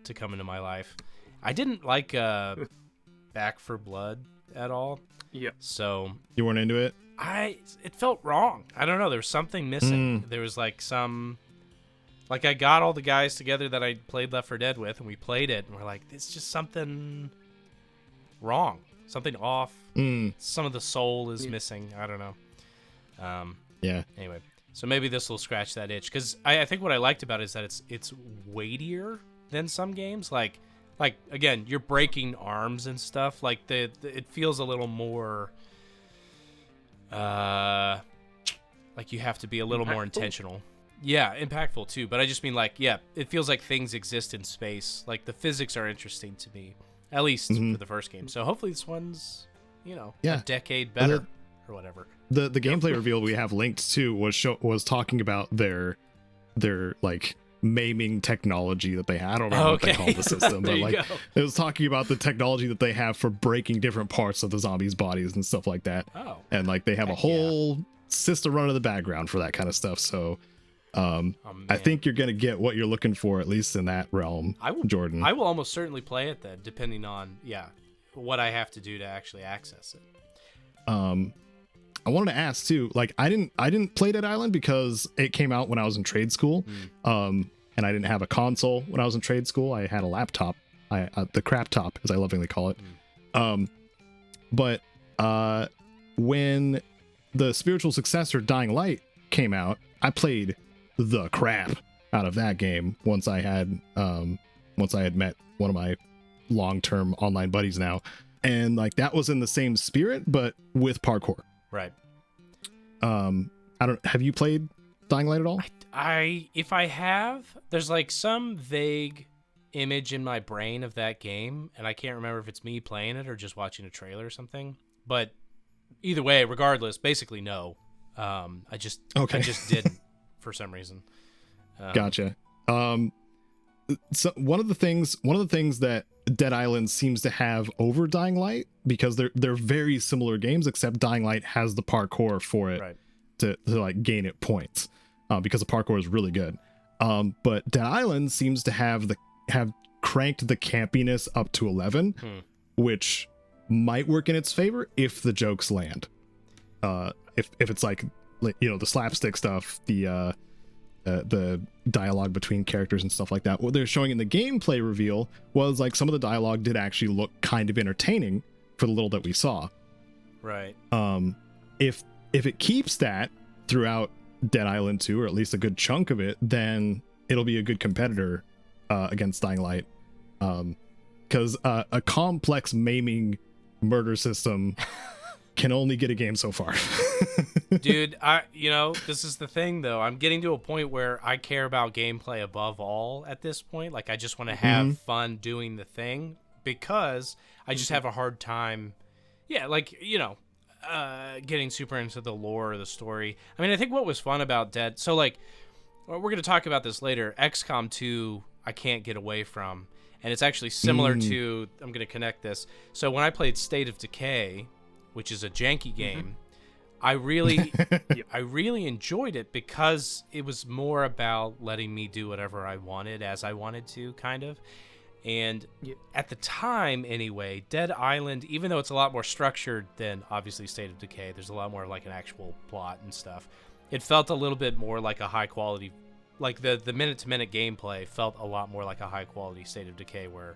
to come into my life. I didn't like Back 4 Blood at all. Yeah. So You weren't into it? it felt wrong. I don't know. There was something missing. There was I got all the guys together that I played Left 4 Dead with, and we played it, and we're like, it's just something wrong, something off. Some of the soul is missing. I don't know. Yeah. Anyway, so maybe this will scratch that itch, because I think what I liked about it is that it's weightier than some games. Like again, you're breaking arms and stuff. Like it feels a little more. Like you have to be a little more intentional. Yeah, impactful too. But I just mean it feels like things exist in space. Like the physics are interesting to me, at least for the first game. So hopefully this one's, a decade better or whatever. The gameplay reveal we have linked to was talking about their like maiming technology that they had. I don't remember what they called the system, but it was talking about the technology that they have for breaking different parts of the zombies' bodies and stuff like that. Oh. And like they have a whole system running in the background for that kind of stuff. So I think you're gonna get what you're looking for, at least in that realm. Jordan. I will almost certainly play it then, depending on what I have to do to actually access it. I wanted to ask too, like I didn't play Dead Island because it came out when I was in trade school. And I didn't have a console when I was in trade school. I had a laptop, the crap top, as I lovingly call it. But when the spiritual successor Dying Light came out, I played the crap out of that game once I had met one of my long-term online buddies now, and like that was in the same spirit but with parkour. Right. Have you played Dying Light at all? If I have, there's like some vague image in my brain of that game, and I can't remember if it's me playing it or just watching a trailer or something. But either way, regardless, basically no. I just didn't for some reason. Gotcha. So one of the things that Dead Island seems to have over Dying Light, because they're very similar games, except Dying Light has the parkour for it, right, to like gain it points, because the parkour is really good. But Dead Island seems to have cranked the campiness up to 11, which might work in its favor if the jokes land. If it's like the slapstick stuff, the dialogue between characters and stuff like that. What they're showing in the gameplay reveal was like some of the dialogue did actually look kind of entertaining for the little that we saw. Right. If it keeps that throughout Dead Island 2, or at least a good chunk of it, then it'll be a good competitor against Dying Light. Because a complex maiming murder system can only get a game so far. Dude, this is the thing though. I'm getting to a point where I care about gameplay above all at this point. Like I just want to have fun doing the thing, because I just have a hard time. Yeah, like, getting super into the lore or the story. I mean, I think what was fun about Dead, so like, we're going to talk about this later. XCOM 2, I can't get away from. And it's actually similar to, I'm going to connect this. So when I played State of Decay, which is a janky game, I really enjoyed it because it was more about letting me do whatever I wanted as I wanted to, kind of. And at the time, anyway, Dead Island, even though it's a lot more structured than, obviously, State of Decay, there's a lot more like an actual plot and stuff. It felt a little bit more like a high-quality, like the minute-to-minute gameplay felt a lot more like a high-quality State of Decay where,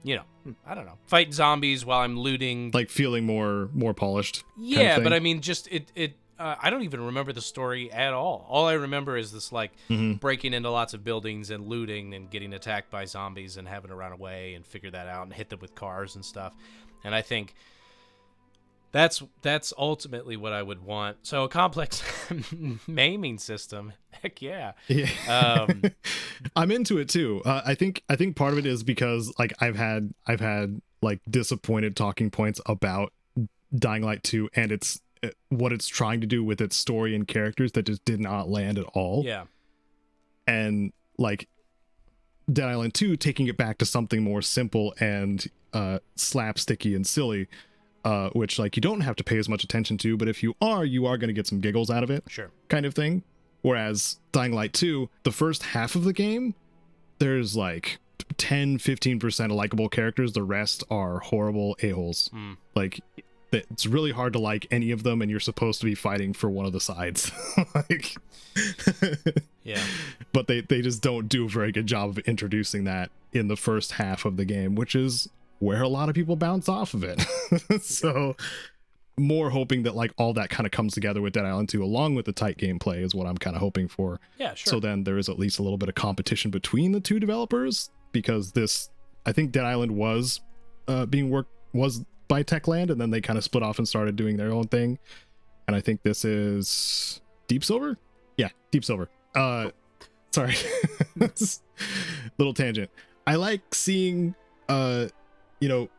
I don't know, fighting zombies while I'm looting. Like feeling more polished. Yeah, kind of thing. but I mean, just it I don't even remember the story at all. All I remember is this, like, breaking into lots of buildings and looting and getting attacked by zombies and having to run away and figure that out and hit them with cars and stuff. And I think that's ultimately what I would want. So a complex maiming system, heck yeah. I'm into it too. I think part of it is because like I've had like disappointed talking points about Dying Light 2 and what it's trying to do with its story and characters that just did not land at all. Yeah. And like Dead Island 2 taking it back to something more simple and slapsticky and silly, which like you don't have to pay as much attention to, but if you are going to get some giggles out of it. Sure. Kind of thing. Whereas Dying Light 2, the first half of the game, there's like 10-15% likable characters. The rest are horrible a-holes. Like it's really hard to like any of them, and you're supposed to be fighting for one of the sides. Like, yeah. But they just don't do a very good job of introducing that in the first half of the game, which is where a lot of people bounce off of it. So more hoping that like all that kind of comes together with Dead Island 2 along with the tight gameplay is what I'm kind of hoping for. Yeah, sure. So then there is at least a little bit of competition between the two developers, because I think Dead Island was by Techland, and then they kind of split off and started doing their own thing. And I think this is Deep Silver? Yeah, Deep Silver. Sorry. Little tangent. I like seeing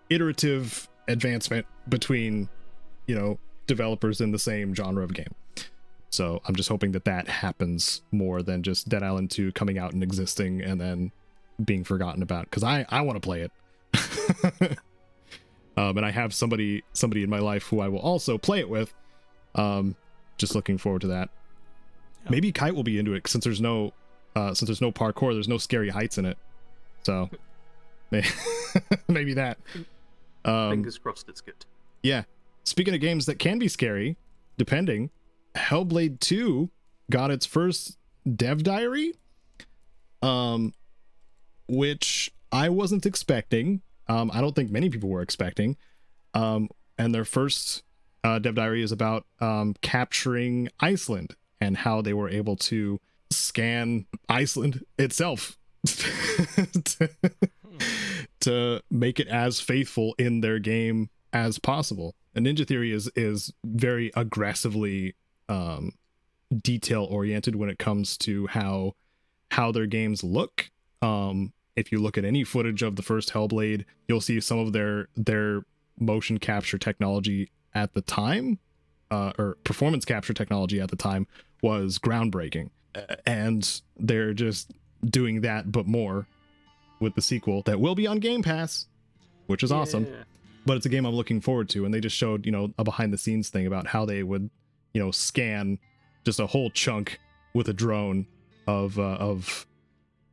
iterative advancement between developers in the same genre of game. So I'm just hoping that happens more than just Dead Island 2 coming out and existing and then being forgotten about, because I want to play it. And I have somebody in my life who I will also play it with. Just looking forward to that. Yeah. Maybe Kite will be into it since there's no parkour, there's no scary heights in it. So maybe that. Fingers crossed it's good. Yeah. Speaking of games that can be scary, depending, Hellblade 2 got its first dev diary, which I wasn't expecting. I don't think many people were expecting. And their first dev diary is about capturing Iceland and how they were able to scan Iceland itself to make it as faithful in their game as possible. And Ninja Theory is very aggressively detail oriented when it comes to how their games look. If you look at any footage of the first Hellblade, you'll see some of their motion capture technology at the time, or performance capture technology at the time, was groundbreaking. And they're just doing that, but more, with the sequel that will be on Game Pass, which is awesome. But it's a game I'm looking forward to. And they just showed, a behind the scenes thing about how they would, scan just a whole chunk with a drone of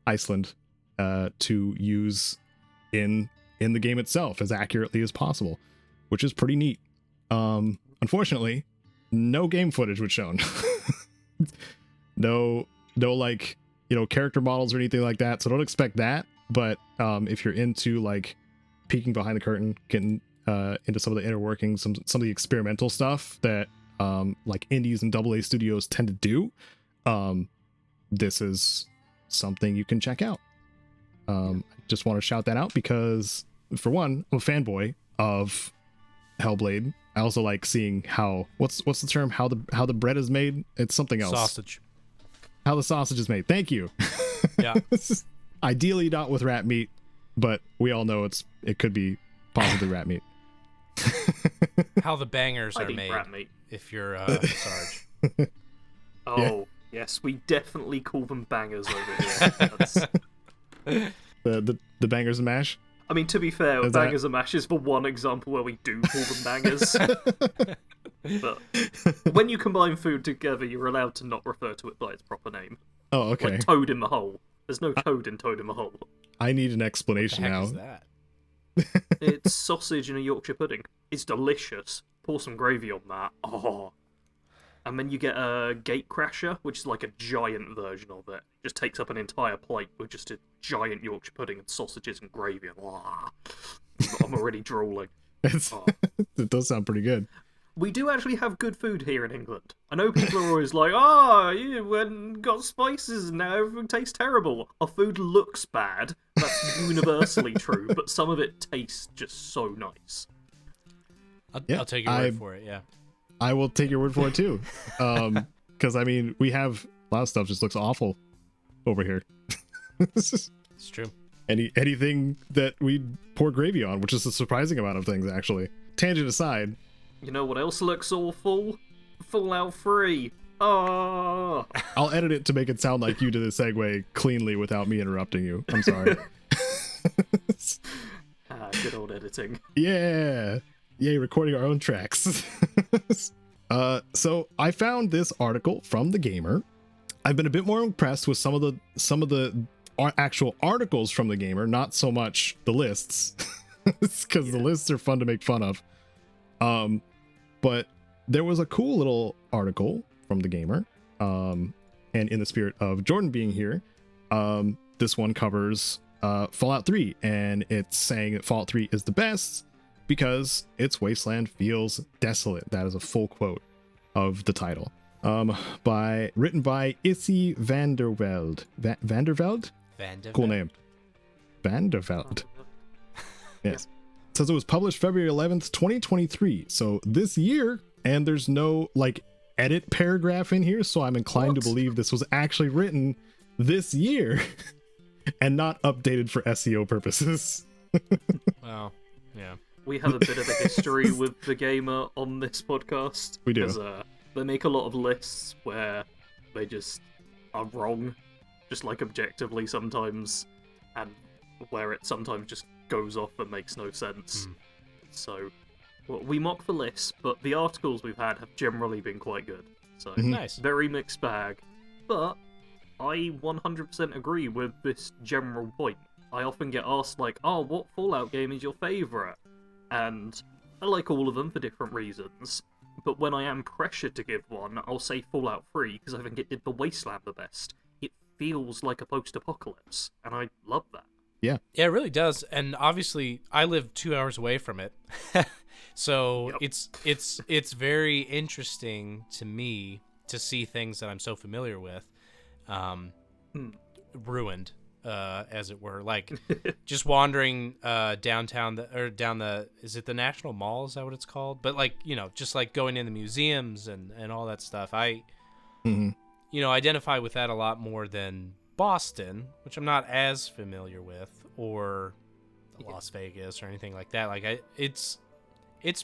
Iceland to use in the game itself as accurately as possible, which is pretty neat. Unfortunately, no game footage was shown. no like, you know, character models or anything like that, so don't expect that. But if you're into like peeking behind the curtain, getting into some of the inner workings, some of the experimental stuff that like indies and AA studios tend to do, this is something you can check out. I just want to shout that out because, for one, I'm a fanboy of Hellblade. I also like seeing how what's the term, how the bread is made. It's something else. Sausage. How the sausage is made. Thank you. Yeah. Ideally not with rat meat, but we all know it could be possibly rat meat. How the bangers I are eat made. rat meat. If you're Sarge. Oh, yes, we definitely call them bangers over here. That's... the bangers and mash. I mean, to be fair, bangers and mash is for one example where we do call them bangers. But when you combine food together, you're allowed to not refer to it by its proper name. Oh, okay. Like toad in the hole. There's no toad in Toad in the Hole. I need an explanation What the now. heck is that? It's sausage in a Yorkshire pudding. It's delicious. Pour some gravy on that. Oh. And then you get a gate crasher, which is like a giant version of it. Just takes up an entire plate with just a giant Yorkshire pudding and sausages and gravy. I'm already drooling. Oh. It does sound pretty good. We do actually have good food here in England. I know people are always like, you went and got spices and now everything tastes terrible. Our food looks bad. That's universally true, but some of it tastes just so nice. I'll take your word for it, yeah. I will take your word for it too. Because, I mean, we have a lot of stuff just looks awful over here. It's true. Anything that we pour gravy on, which is a surprising amount of things, actually. Tangent aside. You know what else looks awful? Fallout 3. Oh. I'll edit it to make it sound like you did the segue cleanly without me interrupting you. I'm sorry. Good old editing. Yeah. Yay, recording our own tracks. So I found this article from The Gamer. I've been a bit more impressed with some of the actual articles from The Gamer, not so much the lists, because the lists are fun to make fun of. But there was a cool little article from The Gamer, and in the spirit of Jordan being here, this one covers Fallout 3, and it's saying that Fallout 3 is the best because its wasteland feels desolate. That is a full quote of the title. Written by Issy Vandervelde. Vandervelde? Cool name. Vandervelde. Yes. It says it was published February 11th, 2023. So this year, and there's no like edit paragraph in here, so I'm inclined to believe this was actually written this year and not updated for SEO purposes. Wow. Yeah. We have a bit of a history with The Gamer on this podcast. We do. They make a lot of lists where they just are wrong, just like objectively sometimes, and where it sometimes just goes off and makes no sense. So, well, we mock the lists, but the articles we've had have generally been quite good. So, Nice. Very mixed bag. But I 100% agree with this general point. I often get asked, like, oh, what Fallout game is your favourite? And I like all of them for different reasons. But when I am pressured to give one, I'll say Fallout 3 because I think it did the Wasteland the best. It feels like a post-apocalypse, and I love that. Yeah. Yeah, it really does. And obviously, I live 2 hours away from it. So it's very interesting to me to see things that I'm so familiar with ruined, as it were. Like just wandering downtown is it the National Mall? Is that what it's called? But like, you know, just like going in the museums and all that stuff. I identify with that a lot more than Boston, which I'm not as familiar with, or Las Vegas or anything like that. Like it's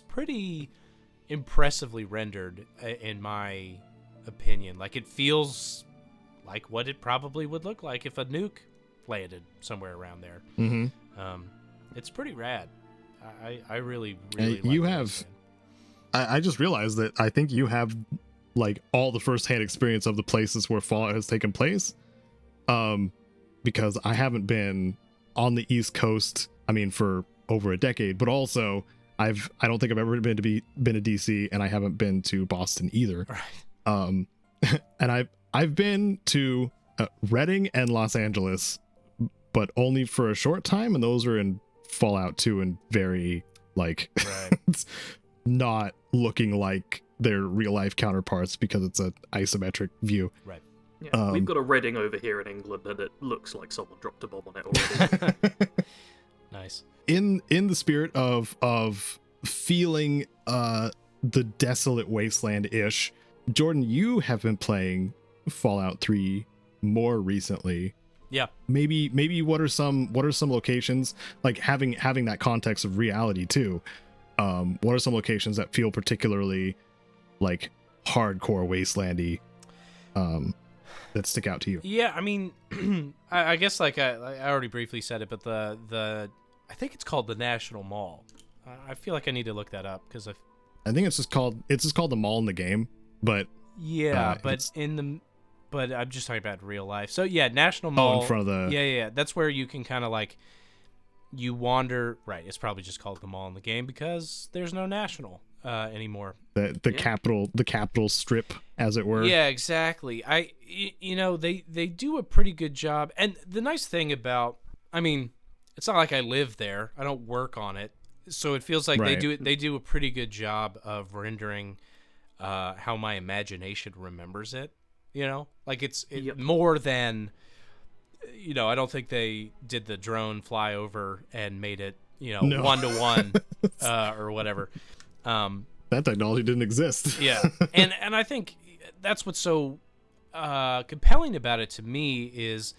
pretty impressively rendered in my opinion. Like it feels like what it probably would look like if a nuke landed somewhere around there. It's pretty rad. I really like you it. have I just realized that I think you have like all the first-hand experience of the places where Fallout has taken place, because I haven't been on the East Coast, I mean, for over a decade, but also I don't think I've ever been to DC, and I haven't been to Boston either. Right. And I've been to Reading and Los Angeles, but only for a short time, and those are in Fallout 2 and very like Right. not looking like their real life counterparts because it's an isometric view. Right. Yeah, we've got a Reading over here in England, and it looks like someone dropped a bomb on it already. Nice. In the spirit of feeling the desolate wasteland ish, Jordan, you have been playing Fallout 3 more recently. Yeah. Maybe what are some locations, like having that context of reality too? What are some locations that feel particularly like hardcore wastelandy that stick out to you? Yeah, I mean, I guess like I already briefly said it, but the I think it's called the National Mall. I feel like I need to look that up because I think it's just called the mall in the game, but yeah, but but I'm just talking about real life. So yeah, National Mall. Oh, in front of the Yeah. That's where you can kind of like you wander. Right, it's probably just called the mall in the game because there's no national anymore. The capital strip, as it were. Yeah, exactly. They do a pretty good job, and the nice thing about, I mean, it's not like I live there. I don't work on it, so it feels like Right. they do a pretty good job of rendering how my imagination remembers it. You know, like it's Yep. more than, you know, I don't think they did the drone fly over and made it, you know, No. 1-to-1 or whatever. That technology didn't exist. Yeah, and I think that's what's so compelling about it to me is,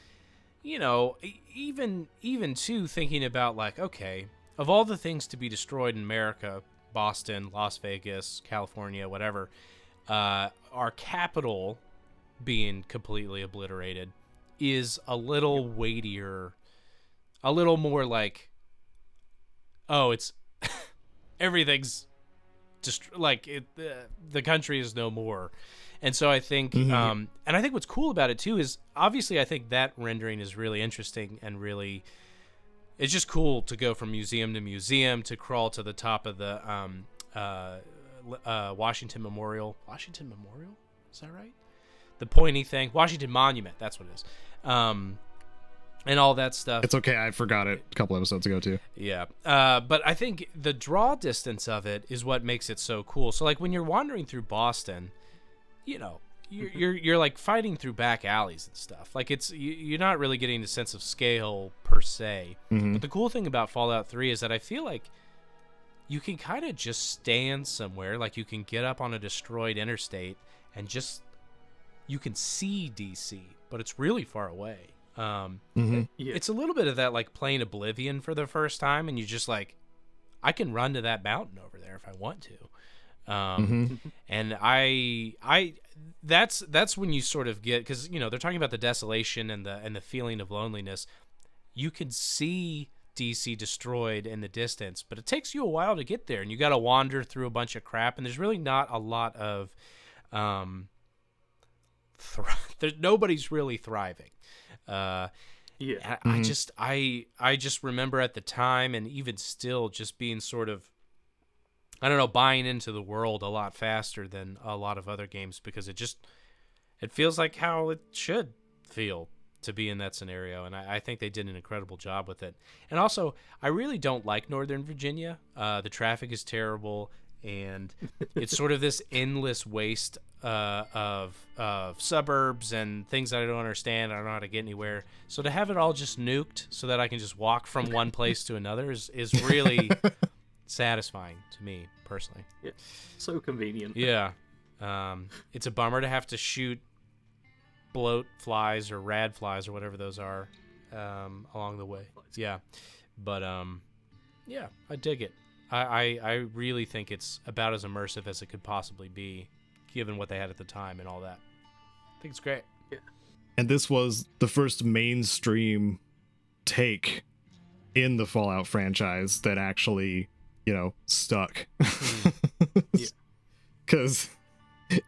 you know, even too thinking about like, okay, of all the things to be destroyed in America, Boston, Las Vegas, California, whatever, our capital being completely obliterated is a little weightier, a little more like, oh, it's everything's just like it, the country is no more. And so I think and I think what's cool about it too is obviously I think that rendering is really interesting and really it's just cool to go from museum to museum, to crawl to the top of the Washington Memorial, is that right? The pointy thing, Washington Monument, that's what it is, and all that stuff. It's okay, I forgot it a couple episodes ago too. Yeah, but I think the draw distance of it is what makes it so cool. So like when you're wandering through Boston, you know, you're like fighting through back alleys and stuff. Like you're not really getting the sense of scale per se. But the cool thing about Fallout 3 is that I feel like you can kind of just stand somewhere, like you can get up on a destroyed interstate and just you can see DC, but it's really far away. It's a little bit of that like playing Oblivion for the first time, and you just like, I can run to that mountain over there if I want to. And I that's when you sort of get, because you know they're talking about the desolation and the feeling of loneliness. You can see DC destroyed in the distance, but it takes you a while to get there, and you got to wander through a bunch of crap, and there's really not a lot of nobody's really thriving. I just remember at the time, and even still, just being sort of, I don't know, buying into the world a lot faster than a lot of other games, because it feels like how it should feel to be in that scenario, and I think they did an incredible job with it. And also, I really don't like Northern Virginia. The traffic is terrible, and it's sort of this endless waste of suburbs and things that I don't understand. I don't know how to get anywhere. So to have it all just nuked so that I can just walk from one place to another is really satisfying to me personally. Yeah, so convenient. Yeah. It's a bummer to have to shoot bloat flies or rad flies or whatever those are along the way. Yeah. But yeah, I dig it. I really think it's about as immersive as it could possibly be, given what they had at the time and all that. I think it's great. Yeah. And this was the first mainstream take in the Fallout franchise that actually, you know, stuck. Because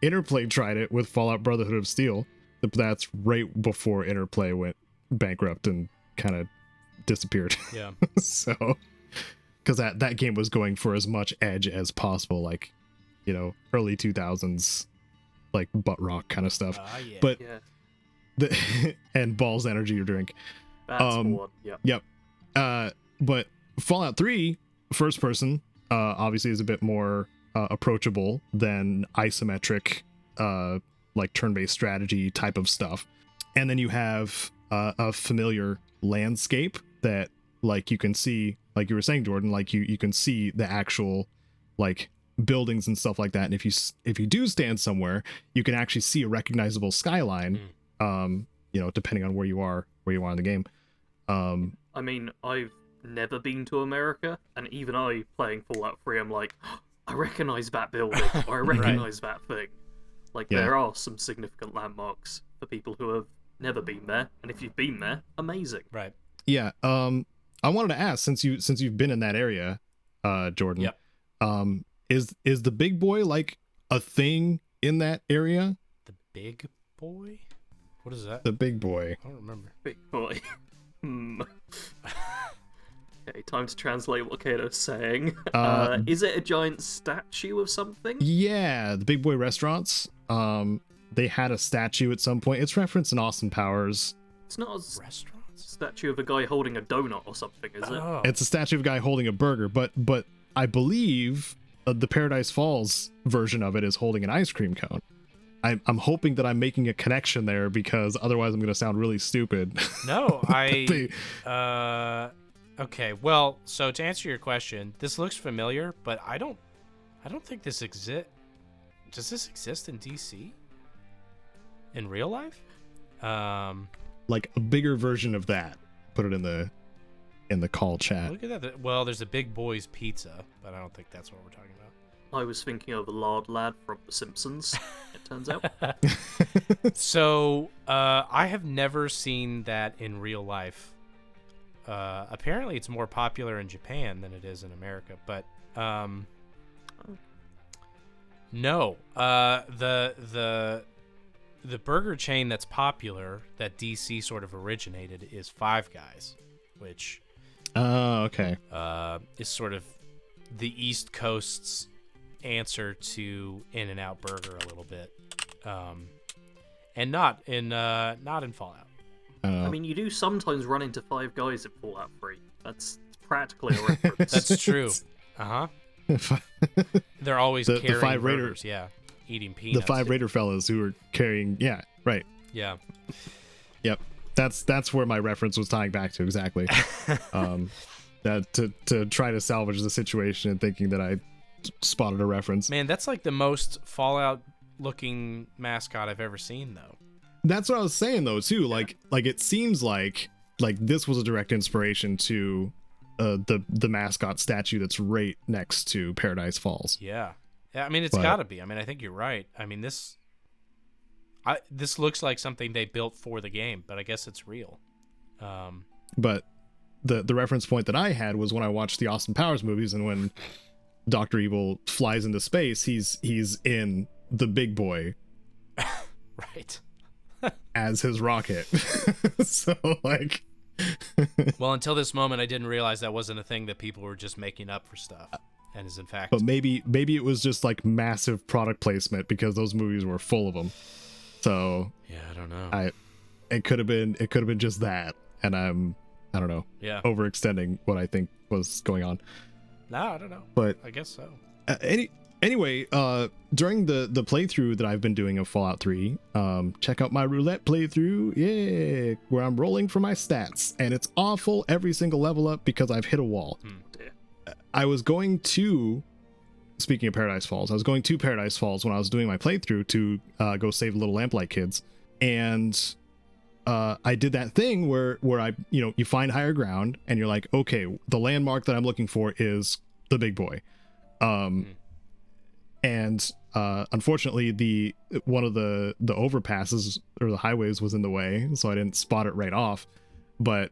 Interplay tried it with Fallout Brotherhood of Steel. That's right before Interplay went bankrupt and kind of disappeared. Yeah. So because that game was going for as much edge as possible, like, you know, early 2000s, like butt rock kind of stuff. Yeah. But Yeah, and balls energy to drink. that's the one. Yeah. Yep. But Fallout 3 first person obviously is a bit more approachable than isometric like turn-based strategy type of stuff. And then you have a familiar landscape that, like, you can see, like you were saying, Jordan, like you can see the actual like buildings and stuff like that. And if you do stand somewhere, you can actually see a recognizable skyline. You know, depending on where you are in the game. I mean, I've never been to America, and even I, playing Fallout 3, I'm like, I recognize that building, or I recognize that thing. Like, Yeah. there are some significant landmarks for people who have never been there, and if you've been there, amazing. Right. Yeah. I wanted to ask, since you've been in that area, Jordan. Yep. Is the big boy like a thing in that area? The big boy? What is that? The big boy. I don't remember. Big boy. Okay, time to translate what Caedo's saying. Is it a giant statue of something? Yeah, the big boy restaurants. They had a statue at some point. It's referenced in Austin Powers. It's not a Restaurants? statue of a guy holding a donut or something, is it? Oh. It's a statue of a guy holding a burger, but I believe the Paradise Falls version of it is holding an ice cream cone. I'm hoping that I'm making a connection there, because otherwise I'm going to sound really stupid. No, okay, well, so to answer your question, this looks familiar, but I don't think this exists. Does this exist in DC? In real life? Like a bigger version of that. Put it in the call chat. Look at that. Well, there's a Big Boy's Pizza, but I don't think that's what we're talking about. I was thinking of the Lard Lad from The Simpsons, it turns out. So, I have never seen that in real life. Apparently it's more popular in Japan than it is in America, but no. The burger chain that's popular that DC sort of originated is Five Guys, which Oh, okay. is sort of the East Coast's answer to In-N-Out Burger a little bit, and not in Fallout. I mean, you do sometimes run into Five Guys in Fallout 3. That's practically a reference. That's true. They're always The carrying five Raider- burgers, eating peanuts. The 5 Raider fellas who were carrying, yeah, right. Yeah. Yep. That's where my reference was tying back to, exactly. That to try to salvage the situation and thinking that I spotted a reference. Man, that's like the most Fallout looking mascot I've ever seen, though. That's what I was saying though too. Like it seems like this was a direct inspiration to the mascot statue that's right next to Paradise Falls. Yeah. I mean, it's got to be. I mean, I think you're right. I mean, this looks like something they built for the game, but I guess it's real. But the reference point that I had was when I watched the Austin Powers movies, and when Dr. Evil flies into space, he's in the big boy. Right. As his rocket. So like well, until this moment I didn't realize that wasn't a thing that people were just making up for stuff, and is in fact. But maybe it was just like massive product placement, because those movies were full of them. So yeah, I don't know. It could have been just that, and I don't know. Yeah. Overextending what I think was going on. No, I don't know. But I guess so. Anyway, during the playthrough that I've been doing of Fallout 3, check out my roulette playthrough, yeah, where I'm rolling for my stats, and it's awful every single level up because I've hit a wall. I was going to, speaking of Paradise Falls, I was going to Paradise Falls when I was doing my playthrough to go save the little Lamplight kids, and I did that thing where I, you find higher ground, and you're like, okay, the landmark that I'm looking for is the big boy. And unfortunately one of the overpasses or the highways was in the way, so I didn't spot it right off. But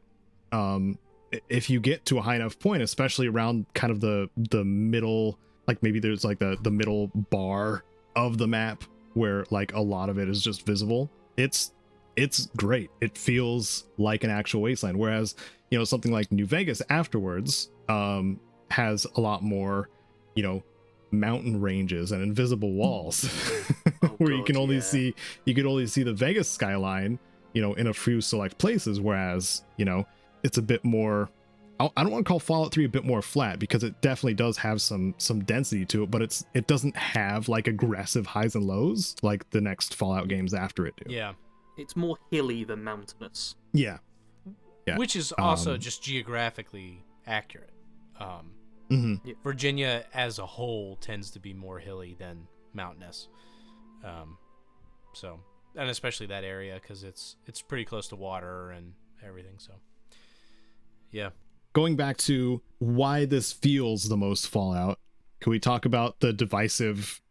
if you get to a high enough point, especially around kind of the middle, like maybe there's like the middle bar of the map where like a lot of it is just visible, it's great. It feels like an actual wasteland. Whereas something like New Vegas afterwards, has a lot more, mountain ranges and invisible walls where you can only see the Vegas skyline, in a few select places, whereas, it's a bit more, I don't want to call Fallout 3 a bit more flat, because it definitely does have some density to it, but it doesn't have like aggressive highs and lows like the next Fallout games after it do. Yeah. It's more hilly than mountainous. Yeah. Which is also just geographically accurate. Virginia as a whole tends to be more hilly than mountainous. So, and especially that area, because it's pretty close to water and everything. So, yeah. Going back to why this feels the most Fallout, can we talk about the divisive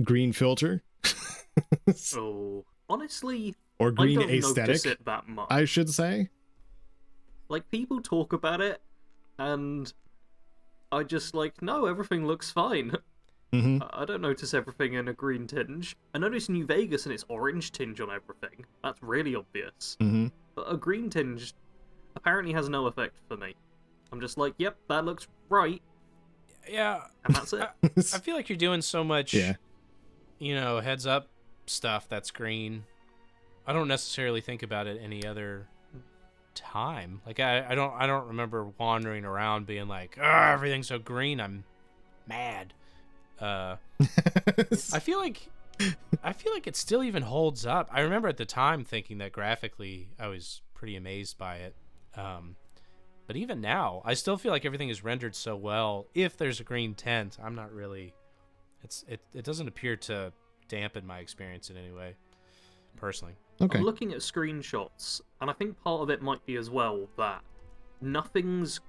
green filter? So, honestly, or green I don't aesthetic, notice it that much. I should say. Like, people talk about it, and I just no, everything looks fine. I don't notice everything in a green tinge. I notice New Vegas and its orange tinge on everything. That's really obvious. But a green tinge apparently has no effect for me. I'm just like, yep, that looks right. Yeah. And that's it. I feel like you're doing so much, heads up stuff that's green. I don't necessarily think about it any other time. Like, I don't remember wandering around being like, everything's so green, I'm mad. I feel like it still even holds up. I remember at the time thinking that graphically I was pretty amazed by it. But even now, I still feel like everything is rendered so well. If there's a green tint, I'm not really. It doesn't appear to dampen my experience in any way, personally. Okay. I'm looking at screenshots, and I think part of it might be as well that nothing's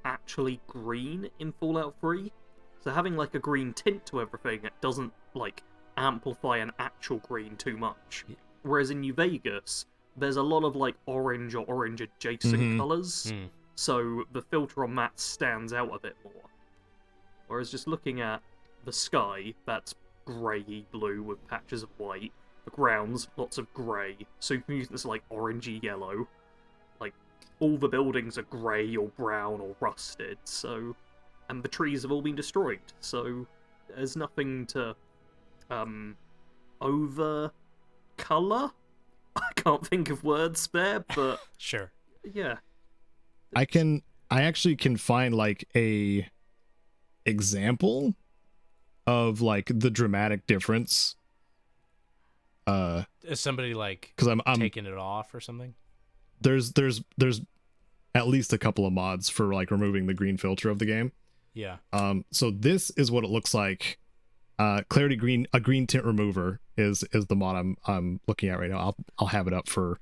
actually green in Fallout 3. So having a green tint to everything, it doesn't amplify an actual green too much. Whereas in New Vegas, there's a lot of orange or orange adjacent colors, so the filter on that stands out a bit more. Whereas just looking at the sky, that's grey blue with patches of white. The grounds, lots of grey. So you can use this orangey yellow. All the buildings are grey or brown or rusted, so. And the trees have all been destroyed, so there's nothing to over color. I can't think of words there, but sure. Yeah. I actually can find a example of the dramatic difference. Is somebody because I'm taking it off or something? There's at least a couple of mods for removing the green filter of the game. Yeah. So this is what it looks like. Clarity green, a green tint remover is the mod I'm looking at right now. I'll have it up for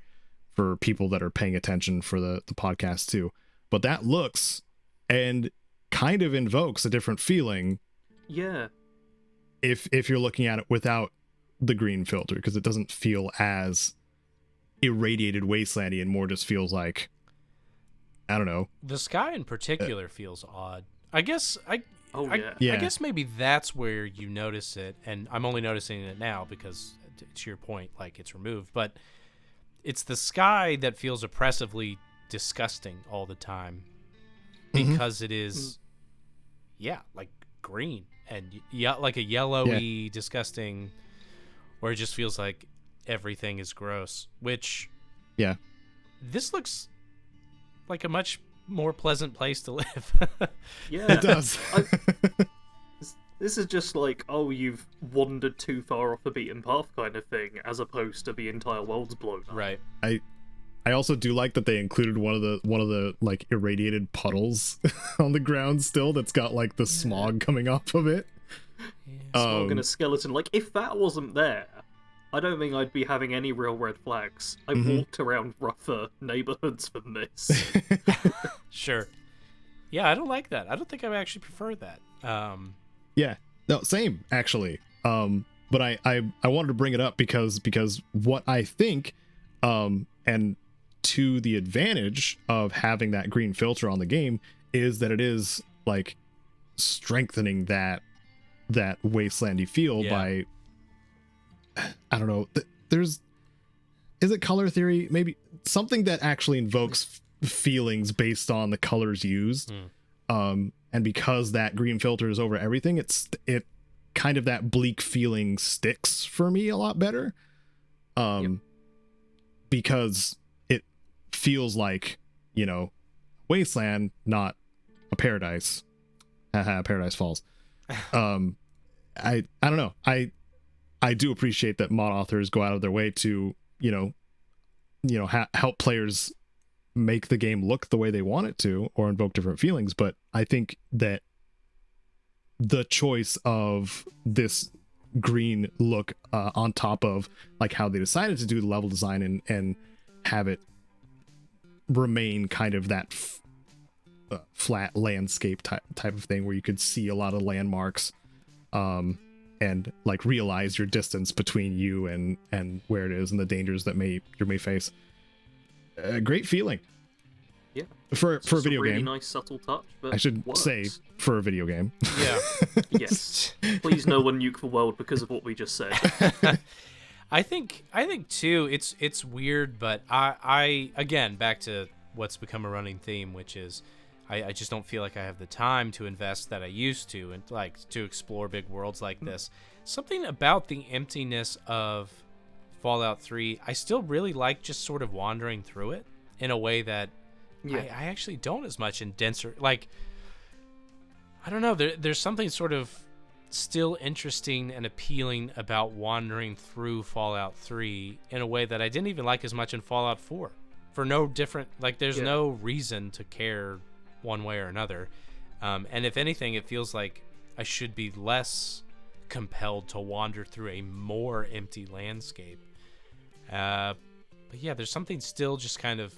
people that are paying attention for the podcast too. But that looks and kind of invokes a different feeling. Yeah. If you're looking at it without the green filter, because it doesn't feel as irradiated wastelandy and more just feels like, I don't know. The sky in particular feels odd. I guess I guess maybe that's where you notice it, and I'm only noticing it now because, to your point, it's removed. But it's the sky that feels oppressively disgusting all the time because it is, green and a yellowy, disgusting, where it just feels like everything is gross. Which, this looks like a much more pleasant place to live. Yeah, it does. This is just you've wandered too far off the beaten path kind of thing, as opposed to the entire world's blown up. Right. I also do like that they included one of the irradiated puddles on the ground still that's got the smog coming off of it. Smog and a skeleton. If that wasn't there, I don't think I'd be having any real red flags. I've walked around rougher neighborhoods than this. Sure. Yeah, I don't like that. I don't think I actually prefer that. Yeah. No, same, actually. But I wanted to bring it up because what I think, and to the advantage of having that green filter on the game, is that it is strengthening that wastelandy feel by, I don't know, is it color theory? Maybe something that actually invokes feelings based on the colors used. And because that green filter is over everything, it kind of, that bleak feeling sticks for me a lot better. Because it feels like, you know, Wasteland, not a paradise. Paradise Falls. I don't know. I do appreciate that mod authors go out of their way to, help players make the game look the way they want it to, or invoke different feelings. But I think that the choice of this green look on top of like how they decided to do the level design and have it remain kind of that flat landscape type of thing where you could see a lot of landmarks and like realize your distance between you and where it is and the dangers that you may face. A great feeling. Yeah. For a video really game. Nice subtle touch, but I should works. say for a video game. Yeah. Yes. Please no one nuke the world because of what we just said. I think too, it's weird, but I again, back to what's become a running theme, which is I just don't feel like I have the time to invest that I used to, and like to explore big worlds like this. Something about the emptiness of Fallout 3, I still really like just sort of wandering through it in a way that I actually don't as much in denser, like, I don't know, there's something sort of still interesting and appealing about wandering through Fallout 3 in a way that I didn't even like as much in Fallout 4. For no different, like, there's no reason to care one way or another. And if anything, it feels like I should be less compelled to wander through a more empty landscape. But yeah, there's something still just kind of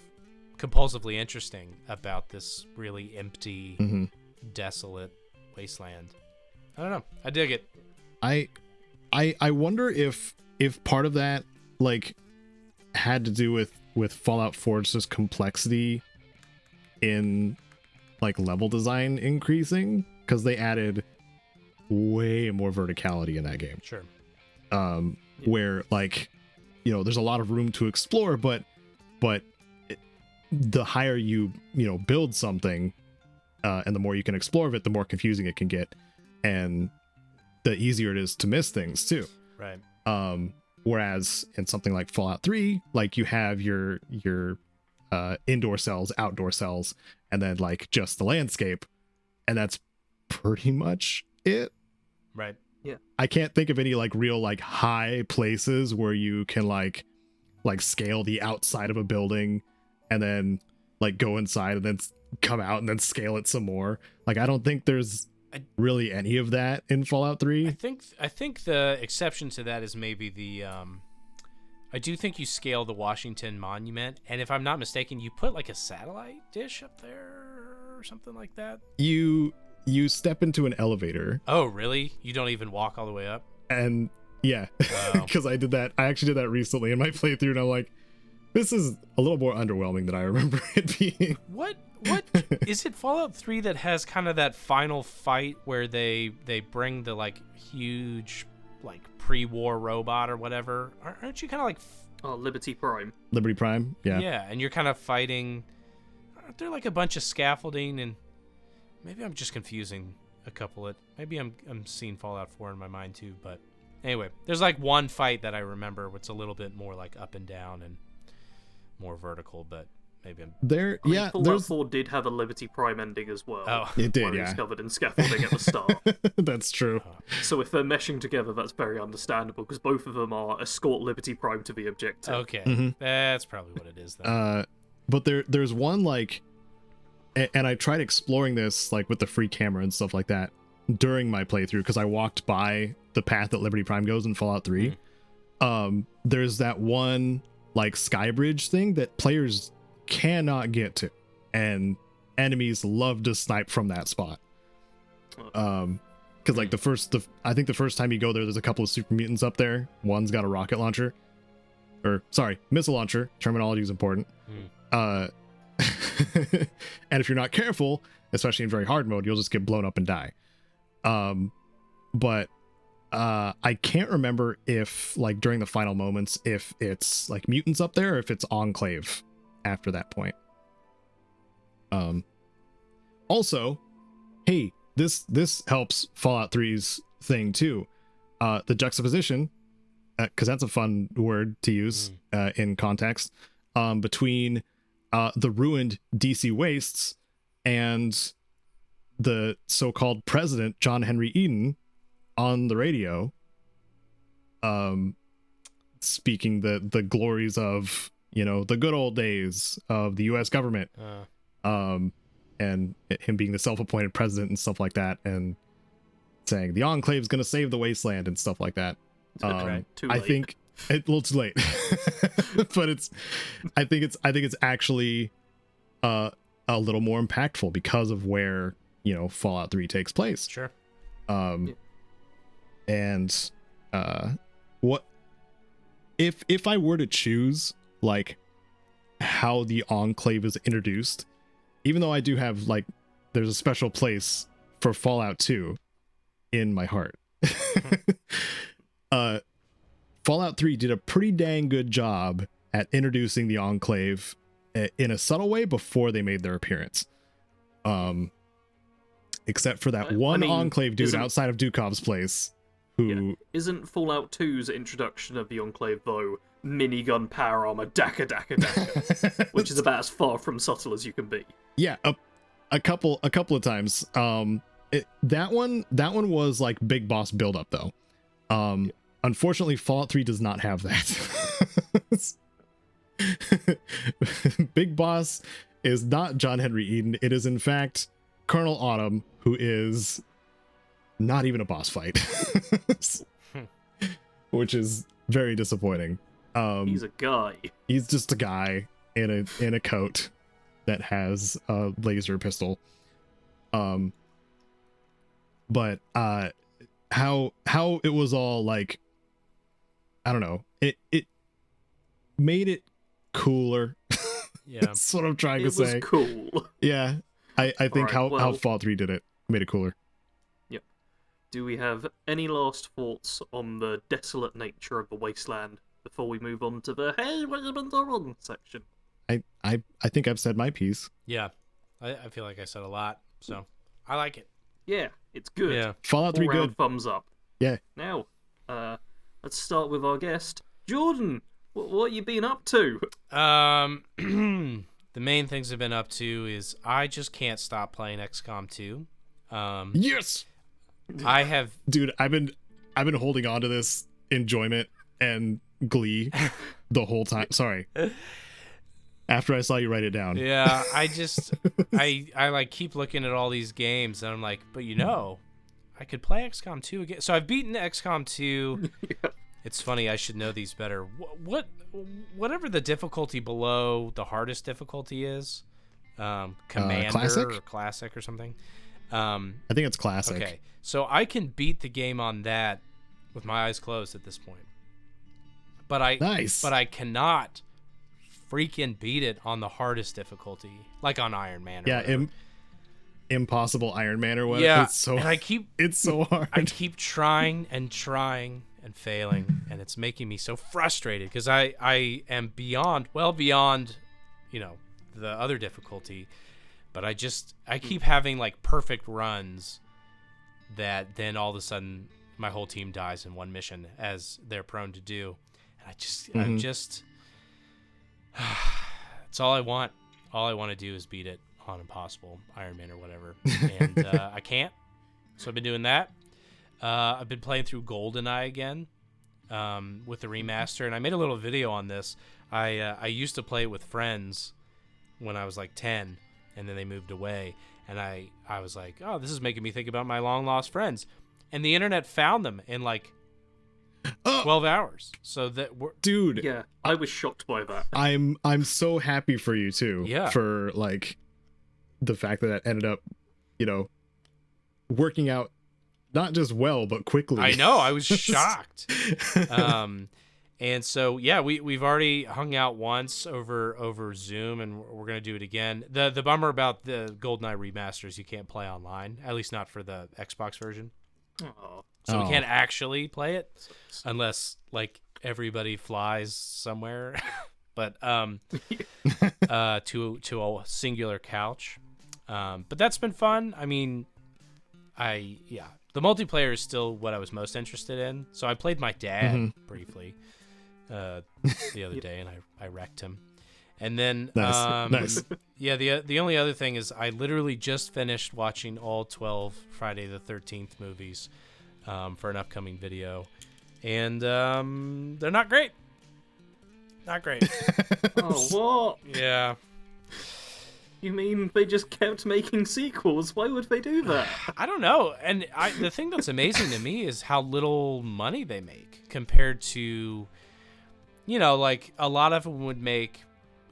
compulsively interesting about this really empty, desolate wasteland. I don't know. I dig it. I wonder if part of that like had to do with Fallout 4's just complexity in like level design increasing, because they added way more verticality in that game. Sure. Where like, there's a lot of room to explore, but the higher you build something, and the more you can explore of it, the more confusing it can get, and the easier it is to miss things too. Right. Whereas in something like Fallout 3, like you have your indoor cells, outdoor cells, and then like just the landscape, and that's pretty much it. Right. Yeah. I can't think of any like real like high places where you can like scale the outside of a building and then like go inside and then come out and then scale it some more. Like, I don't think there's really any of that in Fallout 3. I think the exception to that is maybe the I do think you scale the Washington Monument, and if I'm not mistaken, you put like a satellite dish up there or something like that. You step into an elevator. Oh, really? You don't even walk all the way up? And yeah, because I actually did that recently in my playthrough, and I'm like, this is a little more underwhelming than I remember it being. What is it Fallout 3 that has kind of that final fight where they bring the like huge like pre-war robot or whatever? Aren't you kind of like Liberty Prime? Liberty Prime, yeah. Yeah, and you're kind of fighting. Aren't there like a bunch of scaffolding? And maybe I'm just confusing a couple of. Maybe I'm seeing Fallout 4 in my mind too. But anyway, there's like one fight that I remember what's a little bit more like up and down and more vertical, but maybe I'm there. Yeah, Fallout 4 did have a Liberty Prime ending as well. Oh, it did. Where Yeah, it's covered in scaffolding at the start. That's true. So if they're meshing together, that's very understandable, because both of them are escort Liberty Prime to the objective. Okay, that's probably what it is then. But there's one like, and I tried exploring this like with the free camera and stuff like that during my playthrough, because I walked by the path that Liberty Prime goes in Fallout 3. There's that one like sky bridge thing that players cannot get to, and enemies love to snipe from that spot. Because like I think the first time you go there's a couple of super mutants up there. One's got a rocket launcher, or sorry, missile launcher. Terminology is important. And if you're not careful, especially in very hard mode, you'll just get blown up and die. But I can't remember if like during the final moments, if it's like mutants up there or if it's Enclave after that point. Also, hey, this helps Fallout 3's thing too. The juxtaposition, because that's a fun word to use in context, between the ruined DC wastes and the so-called president John Henry Eden on the radio, speaking the glories of, you know, the good old days of the U.S. government, and him being the self-appointed president and stuff like that, and saying the Enclave is going to save the Wasteland and stuff like that. Too I late. think well, too late, but I think it's actually a little more impactful because of where, you know, Fallout 3 takes place. Sure. And what if I were to choose like how the Enclave is introduced, even though I do have like, there's a special place for Fallout 2 in my heart. Fallout 3 did a pretty dang good job at introducing the Enclave in a subtle way before they made their appearance. Except for that one Enclave dude outside of Dukov's place who... Isn't Fallout 2's introduction of the Enclave, though, minigun power armor, daka daka daka, which is about as far from subtle as you can be. Yeah, a couple of times. That one was like big boss buildup though. Unfortunately, Fallout 3 does not have that. Big boss is not John Henry Eden. It is in fact Colonel Autumn, who is not even a boss fight, which is very disappointing. He's a guy. He's just a guy in a coat that has a laser pistol. But how it was all like, I don't know, it made it cooler. Yeah, that's what I'm trying to say. It was cool. Yeah, I think right, how Fallout 3 did it made it cooler. Yep. Do we have any last thoughts on the desolate nature of the Wasteland before we move on to the hey, what have you been doing section? I think I've said my piece. Yeah, I feel like I said a lot, so I like it. Yeah, it's good. Yeah, Fallout 3 All-round good. Thumbs up. Yeah. Now, let's start with our guest, Jordan. What you been up to? The main things I've been up to is I just can't stop playing XCOM 2. Yes. I have, dude. I've been holding on to this enjoyment and glee the whole time. Sorry. After I saw you write it down. Yeah, I just I like keep looking at all these games and I'm like, but you know, I could play XCOM 2 again. So I've beaten XCOM 2. Yeah. It's funny, I should know these better. Whatever the difficulty below the hardest difficulty is, Commander classic? or Classic or something. I think it's Classic. Okay, so I can beat the game on that with my eyes closed at this point. But I cannot freaking beat it on the hardest difficulty, like on Iron Man. Or whatever. Impossible Iron Man or whatever. Yeah, it's so it's so hard. I keep trying and failing, and it's making me so frustrated because I am beyond, you know, the other difficulty, but I keep having like perfect runs that then all of a sudden my whole team dies in one mission, as they're prone to do. And I'm just it's all I want. All I want to do is beat it on Impossible Iron Man or whatever, and I can't. So I've been doing that. I've been playing through GoldenEye again with the remaster, and I made a little video on this. I used to play it with friends when I was like 10, and then they moved away, and I was like, oh, this is making me think about my long lost friends, and the internet found them in like 12 hours. So that dude, yeah, I was shocked by that. I'm so happy for you too. Yeah, for like the fact that ended up, you know, working out not just well but quickly. I know, I was shocked. And so yeah, we've already hung out once over Zoom, and we're gonna do it again. The bummer about the GoldenEye remasters, you can't play online, at least not for the Xbox version. So we can't actually play it unless like everybody flies somewhere, but to a singular couch. But that's been fun. I mean, the multiplayer is still what I was most interested in. So I played my dad briefly the other day, and I wrecked him. And then, nice. Yeah, the only other thing is I literally just finished watching all 12 Friday the 13th movies for an upcoming video, and they're not great. Not great. Oh, what? Yeah. You mean they just kept making sequels? Why would they do that? I don't know. And the thing that's amazing to me is how little money they make compared to, like a lot of them would make,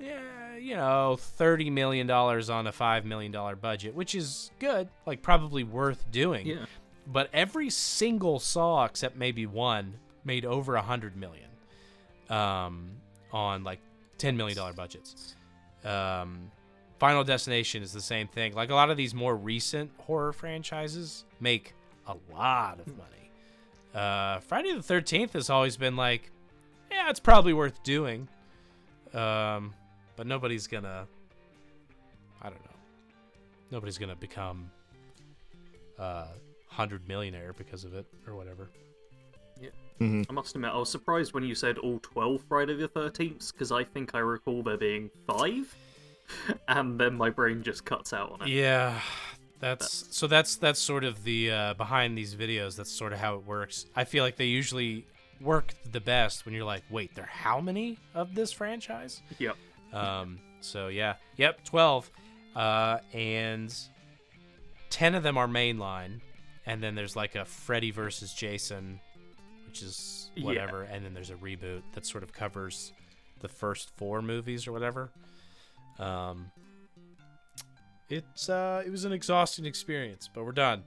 $30 million on a $5 million budget, which is good, like probably worth doing. Yeah. But every single Saw, except maybe one, made over $100 million on like $10 million budgets. Final Destination is the same thing. Like a lot of these more recent horror franchises make a lot of money. Friday the 13th has always been like, yeah, it's probably worth doing. But nobody's gonna, I don't know. Nobody's gonna become 100 millionaire because of it or whatever. Yeah. I must admit, I was surprised when you said all 12 Friday the 13th, because I think I recall there being 5. And then my brain just cuts out on it. Yeah, that's sort of the behind these videos. That's sort of how it works. I feel like they usually work the best when you're like, wait, there are how many of this franchise? Yep. So yeah, 12, and 10 of them are mainline, and then there's like a Freddy versus Jason, which is whatever, and then there's a reboot that sort of covers the first 4 movies or whatever. It was an exhausting experience, but we're done.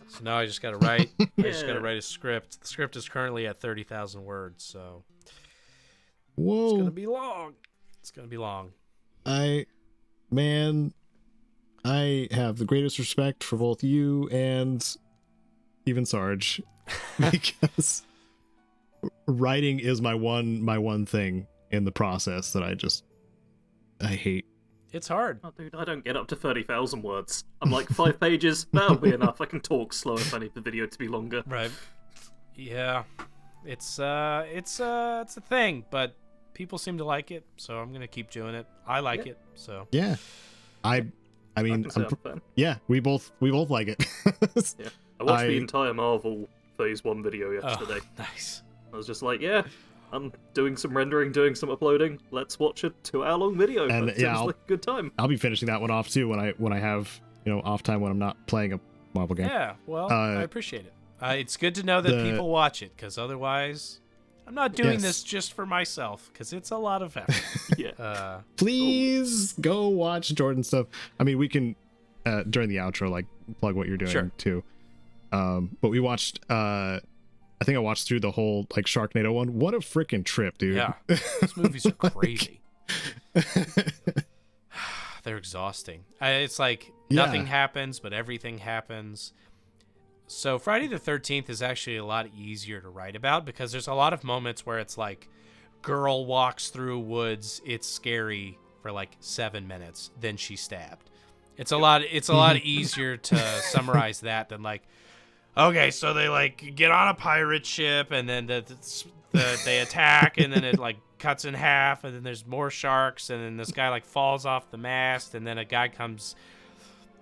So now I just gotta write. I just gotta write a script. The script is currently at 30,000 words, so Whoa. it's gonna be long. It's gonna be long. I have the greatest respect for both you and even Sarge, because writing is my one thing in the process that I hate. It's hard. Oh, dude, I don't get up to 30,000 words. I'm like 5 pages. That'll be enough. I can talk slow if I need the video to be longer. Right. Yeah. It's a thing, but people seem to like it, so I'm gonna keep doing it. I like it, so yeah. I mean, yeah, we both like it. Yeah. I watched the entire Marvel Phase 1 video yesterday. Oh, nice. I was just like, yeah, I'm doing some rendering, doing some uploading. Let's watch a 2-hour-long video. And that seems like a good time. I'll be finishing that one off too when I have off time when I'm not playing a Marvel game. Yeah, well, I appreciate it. It's good to know that people watch it, because otherwise, I'm not doing this just for myself, because it's a lot of effort. Yeah. Please go watch Jordan's stuff. I mean, we can during the outro like plug what you're doing too. But we watched. I think I watched through the whole like Sharknado one. What a freaking trip, dude! Yeah, these movies are crazy. They're exhausting. It's like nothing happens, but everything happens. So Friday the 13th is actually a lot easier to write about, because there's a lot of moments where it's like, girl walks through woods, it's scary for like 7 minutes, then she's stabbed. It's a lot easier to summarize that than like, okay, so they like get on a pirate ship, and then they attack, and then it like cuts in half, and then there's more sharks, and then this guy like falls off the mast, and then a guy comes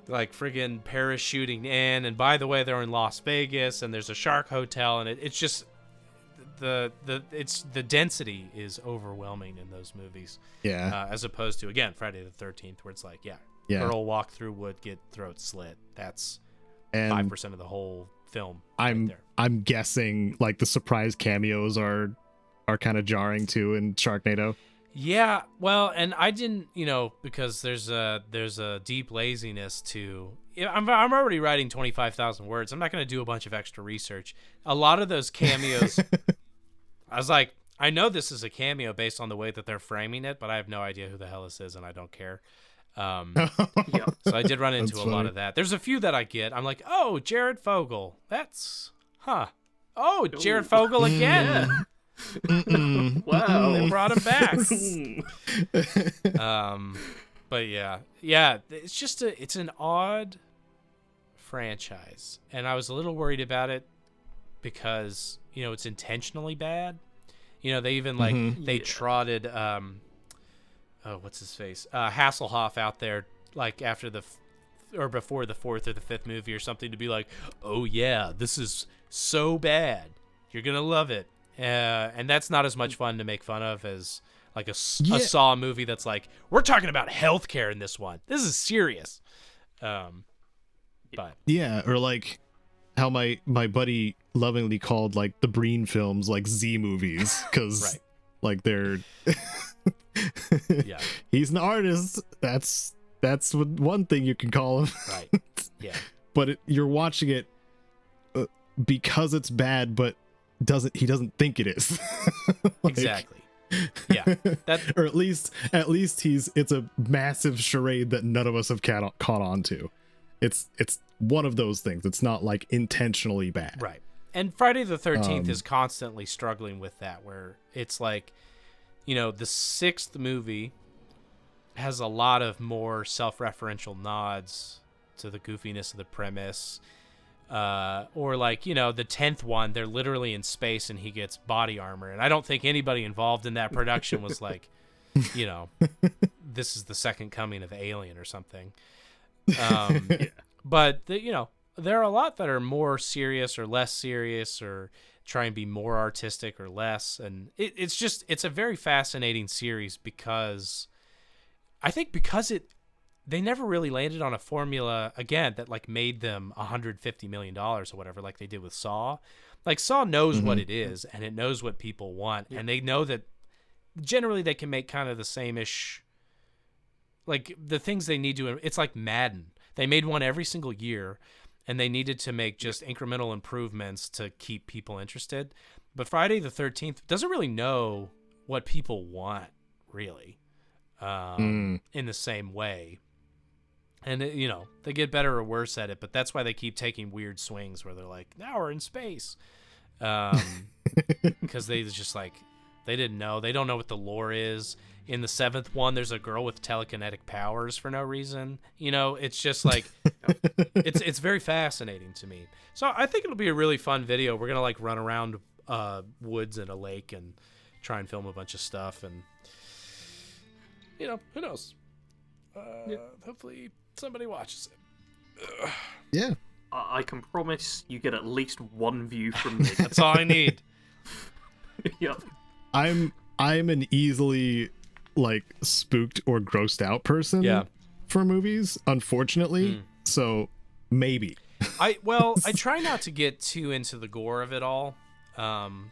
like friggin' parachuting in, and by the way, they're in Las Vegas, and there's a shark hotel, and it's just the density is overwhelming in those movies. Yeah. As opposed to, again, Friday the 13th, where it's like, girl walk through wood, get throat slit. That's 5% of the whole film. I'm guessing like the surprise cameos are kind of jarring too in Sharknado. Yeah, well, and I didn't, because there's a deep laziness to. I'm already writing 25,000 words. I'm not going to do a bunch of extra research. A lot of those cameos, I was like, I know this is a cameo based on the way that they're framing it, but I have no idea who the hell this is, and I don't care. So I did run into a lot of that. There's a few that I get. I'm like, oh, Jared Fogle. That's, Oh, Jared Fogle again. Yeah. Wow, they brought him back. But yeah, it's just it's an odd franchise, and I was a little worried about it because, you know, it's intentionally bad. You know, they even like they trotted what's his face, Hasselhoff out there like after or before the fourth or the fifth movie or something to be like, oh yeah, this is so bad, you're gonna love it, and that's not as much fun to make fun of as like a Saw movie that's like, we're talking about healthcare in this one, this is serious. But yeah, or like how my buddy lovingly called like the Breen films like Z movies, because right. like they're yeah, he's an artist, that's one thing you can call him. Right. Yeah. But you're watching it because it's bad, but he doesn't think it is. Like, exactly. Yeah. Or at least it's a massive charade that none of us have caught on to. It's one of those things. It's not like intentionally bad. Right. And Friday the 13th is constantly struggling with that, where it's like, you know, the sixth movie has a lot of more self-referential nods to the goofiness of the premise. Or like, you know, the 10th one, they're literally in space and he gets body armor. And I don't think anybody involved in that production was like, you know, this is the second coming of Alien or something. Yeah. But, you know, there are a lot that are more serious or less serious or try and be more artistic or less. And it's a very fascinating series because I think they never really landed on a formula, again, that like made them $150 million or whatever, like they did with Saw. Like Saw knows what it is, and it knows what people want, and they know that generally they can make kind of the same-ish, like the things they need to. It's like Madden. They made one every single year, and they needed to make just incremental improvements to keep people interested. But Friday the 13th doesn't really know what people want, really, in the same way. And, you know, they get better or worse at it, but that's why they keep taking weird swings where they're like, now we're in space. Because they just like, they didn't know. They don't know what the lore is. In the seventh one, there's a girl with telekinetic powers for no reason. You know, it's just like, it's very fascinating to me. So I think it'll be a really fun video. We're going to like run around woods and a lake and try and film a bunch of stuff. And, you know, who knows? Hopefully somebody watches it. Yeah. I can promise you get at least one view from me. That's all I need. Yep. I'm an easily like spooked or grossed out person for movies, unfortunately. So maybe. I try not to get too into the gore of it all.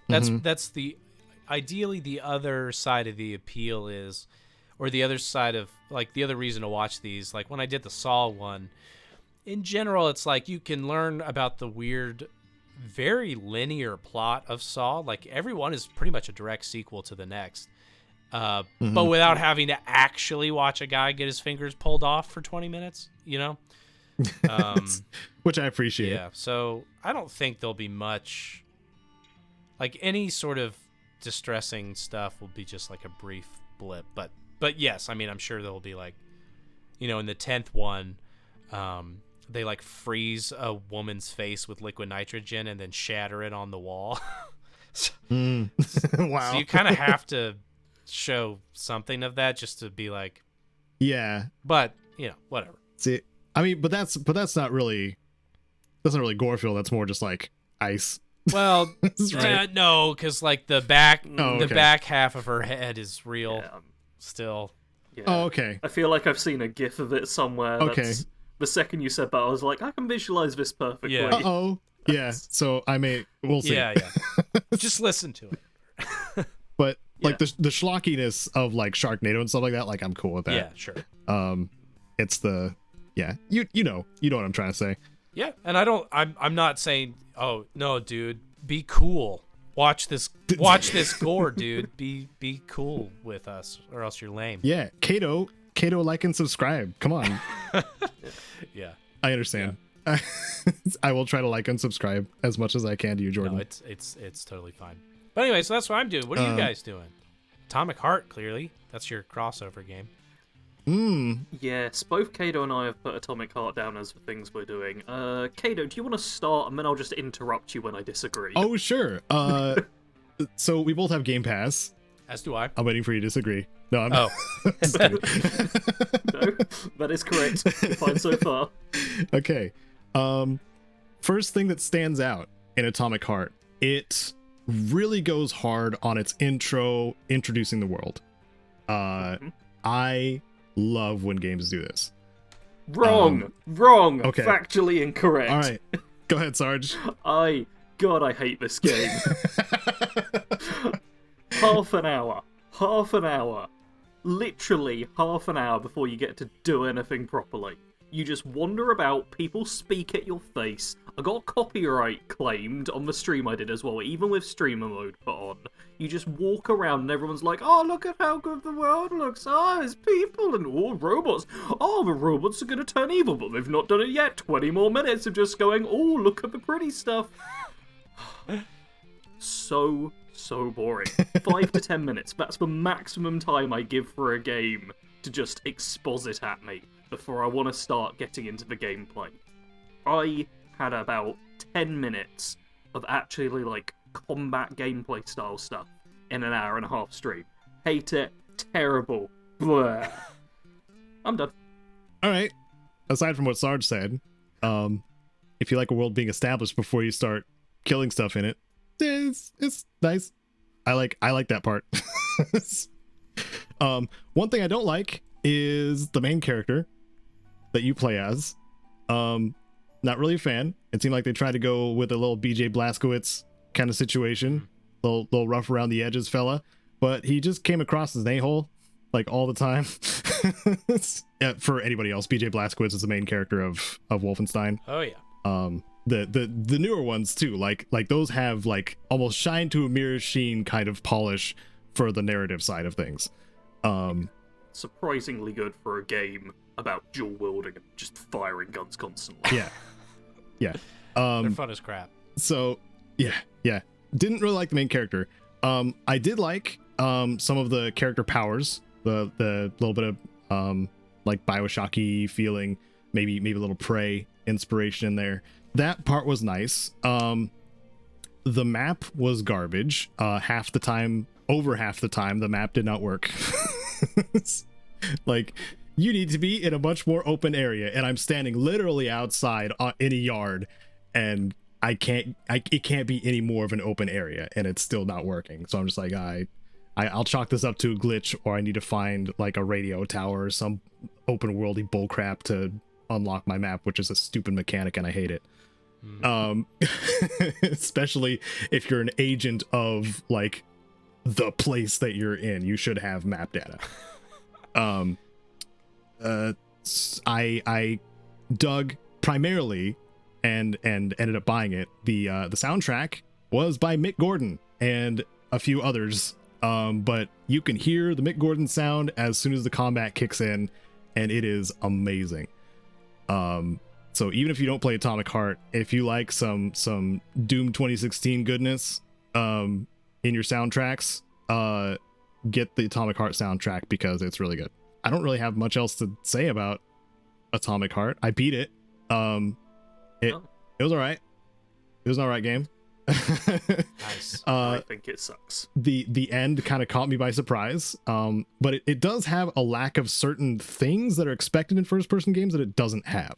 That's the ideally the other side of the appeal is, or the other side of like the other reason to watch these, like when I did the Saw one, in general, it's like you can learn about the weird, very linear plot of Saw. Like everyone is pretty much a direct sequel to the next, but without having to actually watch a guy get his fingers pulled off for 20 minutes, you know? Which I appreciate. Yeah, so I don't think there'll be much, like any sort of distressing stuff will be just like a brief blip. But yes, I mean, I'm sure there'll be like, you know, in the 10th one, they like freeze a woman's face with liquid nitrogen and then shatter it on the wall. Wow. So you kind of have to show something of that just to be like, yeah. But you know, whatever. See, I mean, but that's not really gore feel. That's more just like ice. Well, right. No, because like the back half of her head is real. Yeah. Still. Yeah. Oh, okay. I feel like I've seen a gif of it somewhere. Okay. The second you said that, I was like, I can visualize this perfectly. Yeah. Uh-oh. Yeah. So we'll see. Yeah. Just listen to it. But like the schlockiness of like Sharknado and stuff like that, like I'm cool with that. Yeah, sure. It's the you know what I'm trying to say. Yeah, and I'm not saying, oh no, dude, be cool. Watch this gore, dude. Be cool with us, or else you're lame. Yeah, Caedo, like and subscribe. Come on. Yeah, I understand. Yeah. I will try to like and subscribe as much as I can to you, Jordan. No, it's totally fine. But anyway, so that's what I'm doing. What are you guys doing? Atomic Heart, clearly. That's your crossover game. Yes, both Caedo and I have put Atomic Heart down as the things we're doing. Caedo, do you want to start, and then I'll just interrupt you when I disagree? Oh, sure. So we both have Game Pass. As do I. I'm waiting for you to disagree. No, I'm Oh. No, that is correct. Fine so far. Okay. First thing that stands out in Atomic Heart, it really goes hard on its intro, introducing the world. I love when games do this. Wrong. Okay. Factually incorrect. All right. Go ahead, Sarge. God, I hate this game. Half an hour. Literally half an hour before you get to do anything properly. You just wander about, people speak at your face. I got copyright claimed on the stream I did as well, even with streamer mode put on. You just walk around and everyone's like, oh, look at how good the world looks. Oh, there's people and all robots. Oh, the robots are going to turn evil, but they've not done it yet. 20 more minutes of just going, oh, look at the pretty stuff. So boring. 5 to 10 minutes. That's the maximum time I give for a game to just exposit at me before I want to start getting into the gameplay. I had about 10 minutes of actually like combat gameplay style stuff in an hour and a half stream. Hate it. Terrible. Blah. I'm done. All right. Aside from what Sarge said, if you like a world being established before you start killing stuff in it, it's nice. I like that part. One thing I don't like is the main character that you play as. Not really a fan. It seemed like they tried to go with a little BJ Blazkowicz kind of situation, little rough around the edges fella, but he just came across as an a-hole like all the time. Yeah, for anybody else, BJ Blazkowicz is the main character of Wolfenstein. Oh yeah. The newer ones too, like those have like almost shine to a mirror sheen kind of polish for the narrative side of things. Surprisingly good for a game about dual wielding and just firing guns constantly. Yeah. They're fun as crap. So yeah. Didn't really like the main character. I did like some of the character powers, the little bit of like BioShocky feeling, maybe a little Prey inspiration in there. That part was nice. The map was garbage. Over half the time, the map did not work. Like, you need to be in a much more open area, and I'm standing literally outside in a yard, and it can't be any more of an open area, and it's still not working. So I'm just like, I'll chalk this up to a glitch, or I need to find like a radio tower or some open worldy bullcrap to unlock my map, which is a stupid mechanic, and I hate it. Especially if you're an agent of like the place that you're in, you should have map data. I dug primarily and ended up buying it. The soundtrack was by Mick Gordon and a few others, but you can hear the Mick Gordon sound as soon as the combat kicks in, and it is amazing. So even if you don't play Atomic Heart, if you like some Doom 2016 goodness in your soundtracks, get the Atomic Heart soundtrack because it's really good. I don't really have much else to say about Atomic Heart. I beat it. It was all right. It was an all right game. Nice. I think it sucks. The end kind of caught me by surprise. But it does have a lack of certain things that are expected in first-person games that it doesn't have.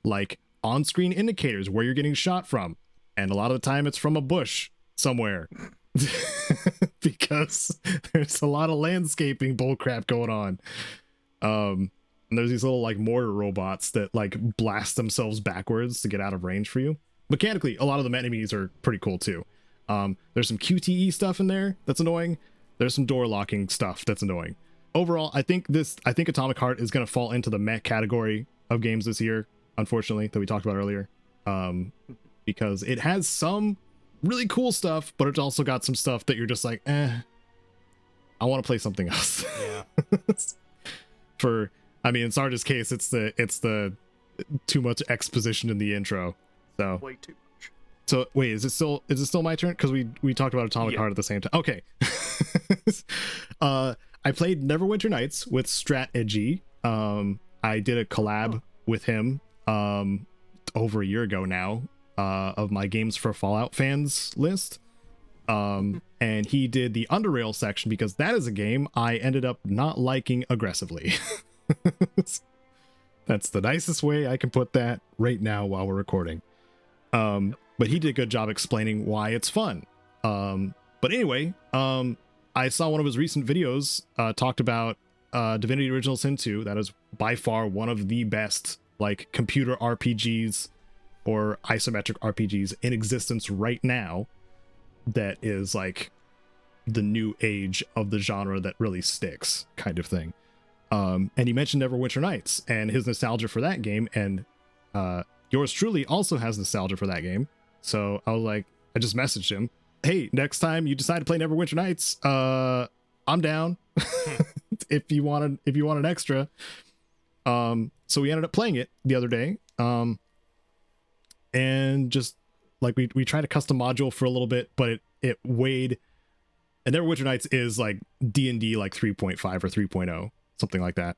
Like on-screen indicators where you're getting shot from. And a lot of the time it's from a bush somewhere. Because there's a lot of landscaping bullcrap going on. And there's these little like mortar robots that like blast themselves backwards to get out of range for you. Mechanically, a lot of the enemies are pretty cool too. There's some QTE stuff in there that's annoying. There's some door locking stuff that's annoying. Overall, I think Atomic Heart is going to fall into the meh category of games this year, unfortunately, that we talked about earlier. Because it has some really cool stuff, but it's also got some stuff that you're just like, I want to play something else. Yeah. In Sarge's case, it's the too much exposition in the intro. So Way too much. So wait, is it still my turn? Because we talked about Atomic Heart at the same time. Okay. I played Neverwinter Nights with Strat Edgy. I did a collab with him over a year ago now, of my games for Fallout fans list. And he did the Underrail section because that is a game I ended up not liking aggressively. That's the nicest way I can put that right now while we're recording. But he did a good job explaining why it's fun. But anyway, I saw one of his recent videos talked about Divinity Original Sin 2. That is by far one of the best like computer RPGs or isometric RPGs in existence right now. That is like the new age of the genre that really sticks, kind of thing. And he mentioned Neverwinter Nights and his nostalgia for that game, and yours truly also has nostalgia for that game. So I was like, I just messaged him, hey, next time you decide to play Neverwinter Nights, I'm down. if you want an extra. So we ended up playing it the other day, and just like we tried a custom module for a little bit, but it weighed. And Neverwinter Nights is like D&D like 3.5 or 3.0, something like that.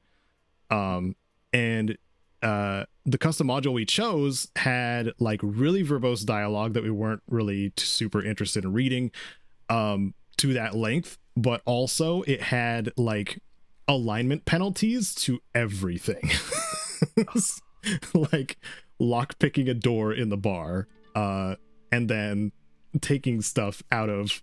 And the custom module we chose had like really verbose dialogue that we weren't really super interested in reading to that length, but also it had like alignment penalties to everything. Like lock picking a door in the bar, and then taking stuff out of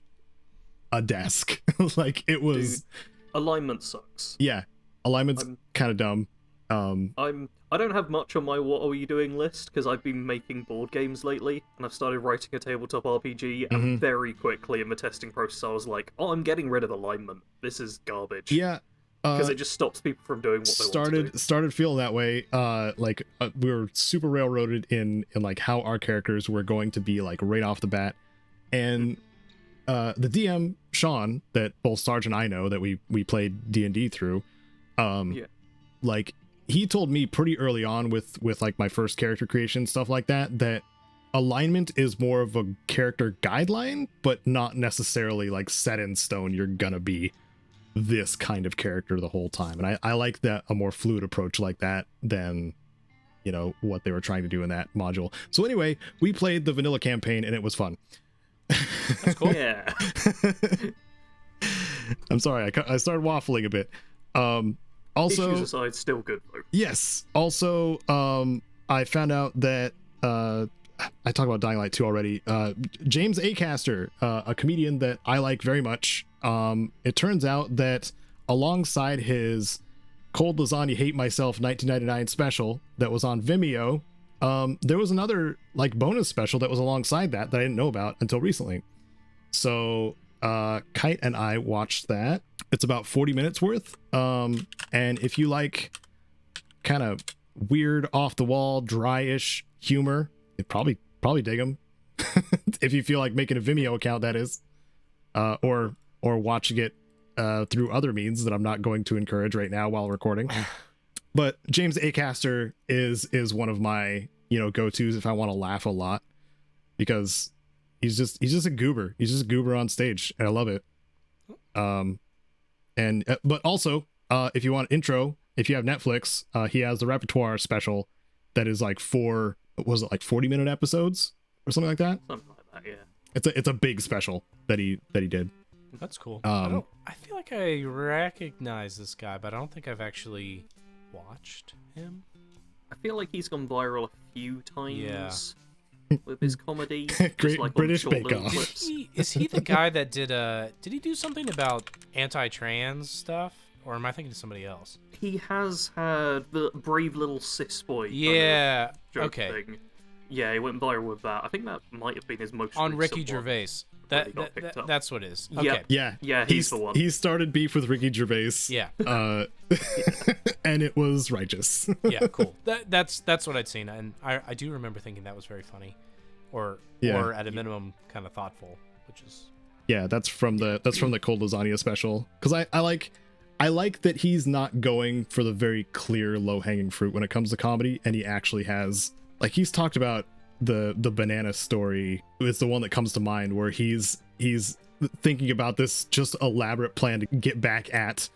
a desk. Like it was. Dude, alignment sucks. Yeah, alignment's kind of dumb. I don't have much on my what are you doing list because I've been making board games lately, and I've started writing a tabletop RPG, and very quickly in the testing process I was like, oh, I'm getting rid of alignment. This is garbage. Yeah. Because it just stops people from doing what they want to do. Started feeling that way. We were super railroaded in like how our characters were going to be like right off the bat, and the DM Sean that both Sarge and I know that we played D&D through, like he told me pretty early on with like my first character creation stuff like that alignment is more of a character guideline, but not necessarily like set in stone. You're gonna be this kind of character the whole time, and I like that, a more fluid approach like that than what they were trying to do in that module. So anyway, we played the vanilla campaign and it was fun. That's cool. Yeah. I'm sorry, I started waffling a bit. Also, issues aside, still good though. Yes. Also, I found out that I talked about Dying Light 2 already. James Acaster, a comedian that I like very much. It turns out that alongside his Cold Lasagna Hate Myself 1999 special that was on Vimeo, there was another like bonus special that was alongside that I didn't know about until recently. So Kite and I watched that. It's about 40 minutes worth. And if you like kind of weird, off the wall, dry-ish humor, you'd probably dig them. If you feel like making a Vimeo account, that is, or watching it through other means that I'm not going to encourage right now while recording. But James Acaster is one of my go-tos if I want to laugh a lot, because he's just a goober. He's just a goober on stage, and I love it. And but also, if you want intro, if you have Netflix, he has the Repertoire special that is like 40-minute episodes or something like that. Something like that, yeah. It's a big special that he did. That's cool. I feel like I recognize this guy, but I don't think I've actually watched him. I feel like he's gone viral a few times with his comedy. Great like British Bake Off. Is he the guy that did he do something about anti-trans stuff? Or am I thinking of somebody else? He has had the brave little cis boy. Yeah. Joke Okay. thing. Yeah, he went viral with that. I think that might have been his most on recent Ricky one. Gervais. That's what it is. Yep. Okay. Yeah, he's the one. He started beef with Ricky Gervais. Yeah. And it was righteous. Yeah, cool. That's what I'd seen, and I do remember thinking that was very funny, or at a minimum kind of thoughtful, which is. Yeah, that's from the Cold Lasagna special, because I like that he's not going for the very clear low-hanging fruit when it comes to comedy, and he actually has, like, he's talked about the banana story. It's the one that comes to mind, where he's thinking about this just elaborate plan to get back at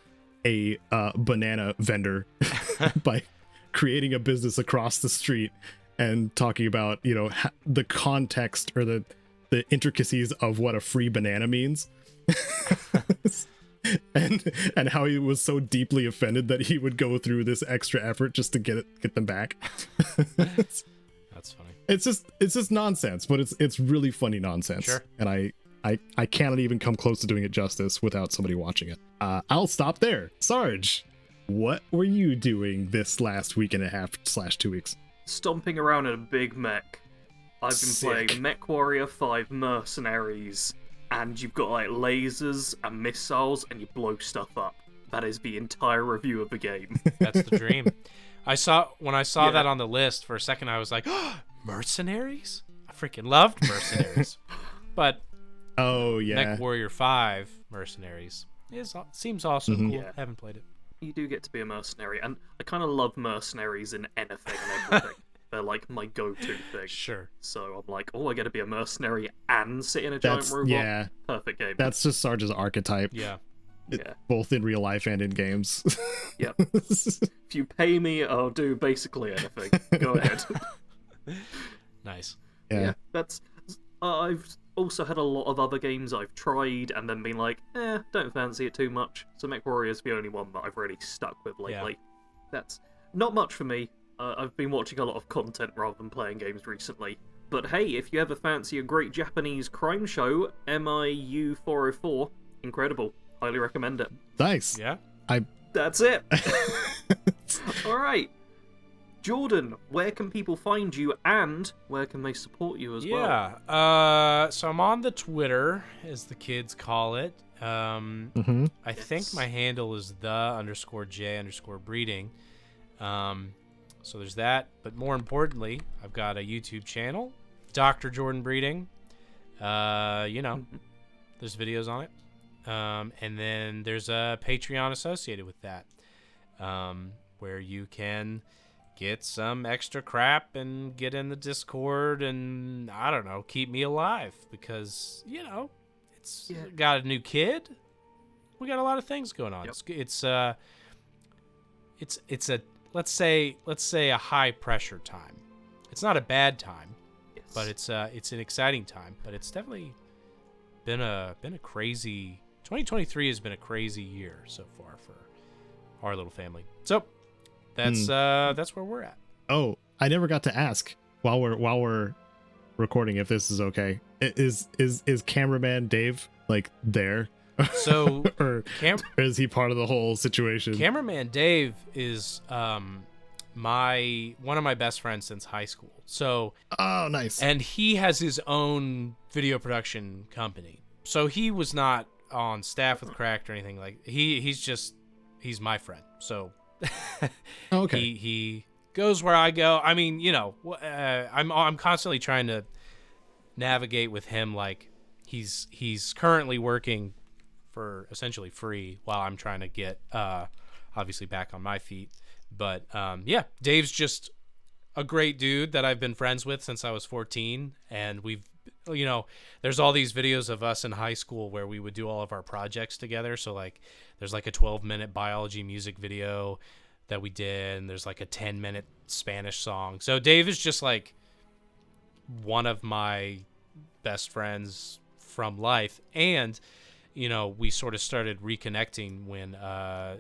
a banana vendor by creating a business across the street and talking about, you know, the context or the intricacies of what a free banana means. and how he was so deeply offended that he would go through this extra effort just to get them back. That's funny. It's just nonsense, but it's really funny nonsense. Sure. And I cannot even come close to doing it justice without somebody watching it. I'll stop there. Sarge, what were you doing this last week and a half / 2 weeks? Stomping around in a big mech. I've been Sick. playing MechWarrior 5 Mercenaries, and you've got like lasers and missiles, and you blow stuff up. That is the entire review of the game. That's the dream. When I saw Yeah. that on the list for a second, I was like, oh, Mercenaries? I freaking loved Mercenaries. But Oh yeah. MechWarrior 5 Mercenaries seems also cool. Yeah. Haven't played it. You do get to be a mercenary, and I kind of love mercenaries in anything and everything. They're like my go-to thing. Sure. So I'm like, oh, I get to be a mercenary and sit in a giant robot. Yeah. Perfect game. That's just Sarge's archetype. Yeah. Yeah. Both in real life and in games. Yep. If you pay me, I'll do basically anything. Go ahead. Nice. Yeah. That's. I've also had a lot of other games I've tried and then been like, don't fancy it too much. So MechWarrior's the only one that I've really stuck with lately. Yeah. That's not much for me. I've been watching a lot of content rather than playing games recently. But hey, if you ever fancy a great Japanese crime show, MIU 404, incredible. Highly recommend it. Nice. Yeah. That's it. All right. Jordan, where can people find you and where can they support you as well? Yeah. So I'm on the Twitter, as the kids call it. Mm-hmm. I think my handle is _J_breeding. So there's that. But more importantly, I've got a YouTube channel, Dr. Jordan Breeding. There's videos on it. And then there's a Patreon associated with that, where you can get some extra crap and get in the Discord and, I don't know, keep me alive because, it's got a new kid. We got a lot of things going on. Yep. It's a let's say a high pressure time. It's not a bad time, but it's an exciting time. But it's definitely been a crazy. 2023 has been a crazy year so far for our little family. So that's where we're at. Oh, I never got to ask while we're recording if this is okay. Is cameraman Dave like there? So or is he part of the whole situation? Cameraman Dave is one of my best friends since high school. So Oh, nice. and he has his own video production company. So he was not on staff with Cracked or anything like. He's my friend. So Okay. he goes where I go. I mean, I'm constantly trying to navigate with him. Like he's currently working for essentially free while I'm trying to get obviously back on my feet. But Dave's just a great dude that I've been friends with since I was 14, and we've there's all these videos of us in high school where we would do all of our projects together. So like there's like a 12-minute biology music video that we did, and there's like a 10-minute Spanish song. So Dave is just like one of my best friends from life, and we sort of started reconnecting when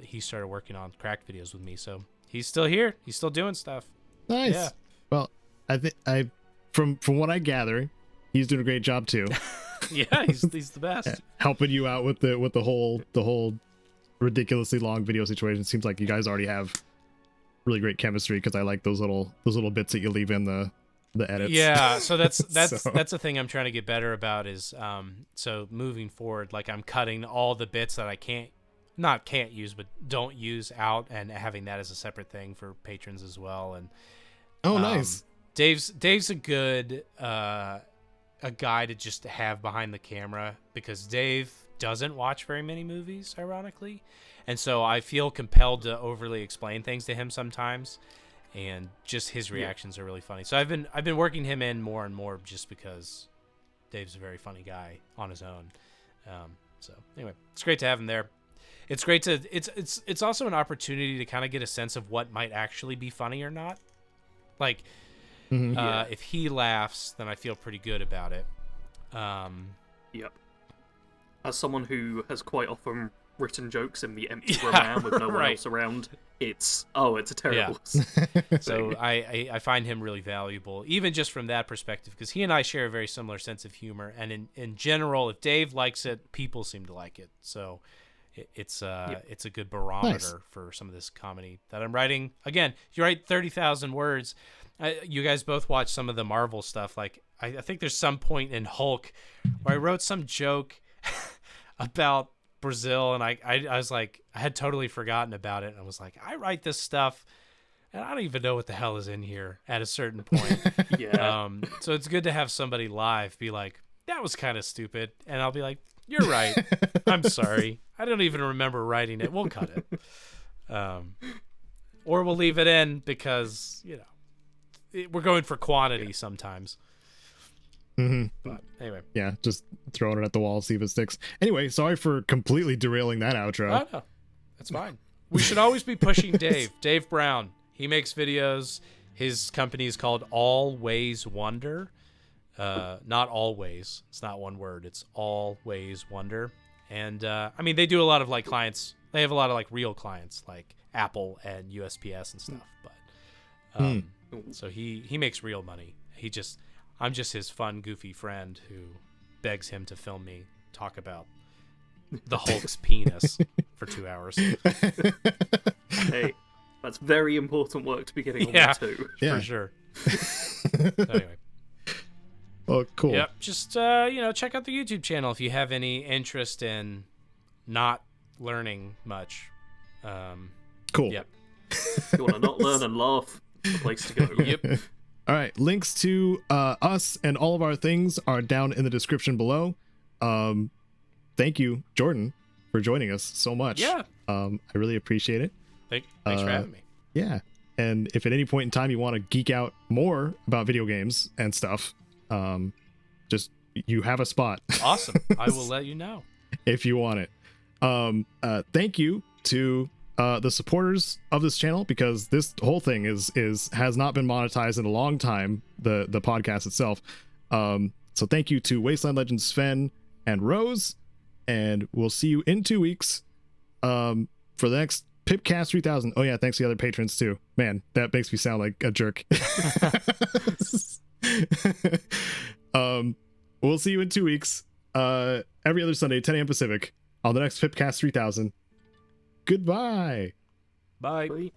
he started working on Cracked videos with me. So he's still here. He's still doing stuff. Nice. Yeah. Well, I think from what I gather, he's doing a great job too. Yeah, he's the best. Helping you out with the whole ridiculously long video situation. Seems like you guys already have really great chemistry because I like those little bits that you leave in the edits. Yeah, so that's So- that's the thing I'm trying to get better about is so moving forward, like I'm cutting all the bits that I can't use but don't use out and having that as a separate thing for patrons as well. And nice. Dave's a good a guy to just have behind the camera because Dave doesn't watch very many movies, ironically, and so I feel compelled to overly explain things to him sometimes, and just his reactions are really funny. So I've been working him in more and more just because Dave's a very funny guy on his own. So anyway, it's great to have him there. it's great to it's also an opportunity to kind of get a sense of what might actually be funny or not. Like, if he laughs, then I feel pretty good about it. Yep. As someone who has quite often written jokes in the empty room with no one else around, it's a terrible thing. So I find him really valuable, even just from that perspective, because he and I share a very similar sense of humor, and in general, if Dave likes it, people seem to like it. So it's a good barometer for some of this comedy that I'm writing. Again, you write 30,000 words. You guys both watch some of the Marvel stuff. Like I think there's some point in Hulk where I wrote some joke about Brazil, and I was like, I had totally forgotten about it, and I was like, I write this stuff and I don't even know what the hell is in here at a certain point. So it's good to have somebody live be like, that was kind of stupid, and I'll be like, you're right, I'm sorry, I don't even remember writing it, we'll cut it, or we'll leave it in because we're going for quantity sometimes. But anyway, just throwing it at the wall, see if it sticks. Anyway, sorry for completely derailing that outro. No, that's fine. We should always be pushing Dave Brown. He makes videos. His company is called Always Wonder. Not always, it's not one word, it's Always Wonder. And I mean, they do a lot of like clients, they have a lot of like real clients like Apple and USPS and stuff, but so he makes real money. I'm just his fun, goofy friend who begs him to film me talk about the Hulk's penis for 2 hours. Hey, that's very important work to be getting on with too. For sure. Anyway. Oh, cool. Yep. Just check out the YouTube channel if you have any interest in not learning much. Cool. Yep. If you want to not learn and laugh, the place to go. Yep. All right, links to us and all of our things are down in the description below. Thank you, Jordan, for joining us so much. Yeah. I really appreciate it. Thanks for having me. Yeah. And if at any point in time you want to geek out more about video games and stuff, just you have a spot. Awesome. I will let you know. If you want it. Thank you to the supporters of this channel, because this whole thing has not been monetized in a long time, the podcast itself. So thank you to Wasteland Legends Sven and Rose, and we'll see you in 2 weeks for the next PIPCAST 3000. Oh yeah, thanks to the other patrons too. Man, that makes me sound like a jerk. We'll see you in 2 weeks, every other Sunday, 10 a.m. Pacific, on the next PIPCAST 3000. Goodbye. Bye. Bye.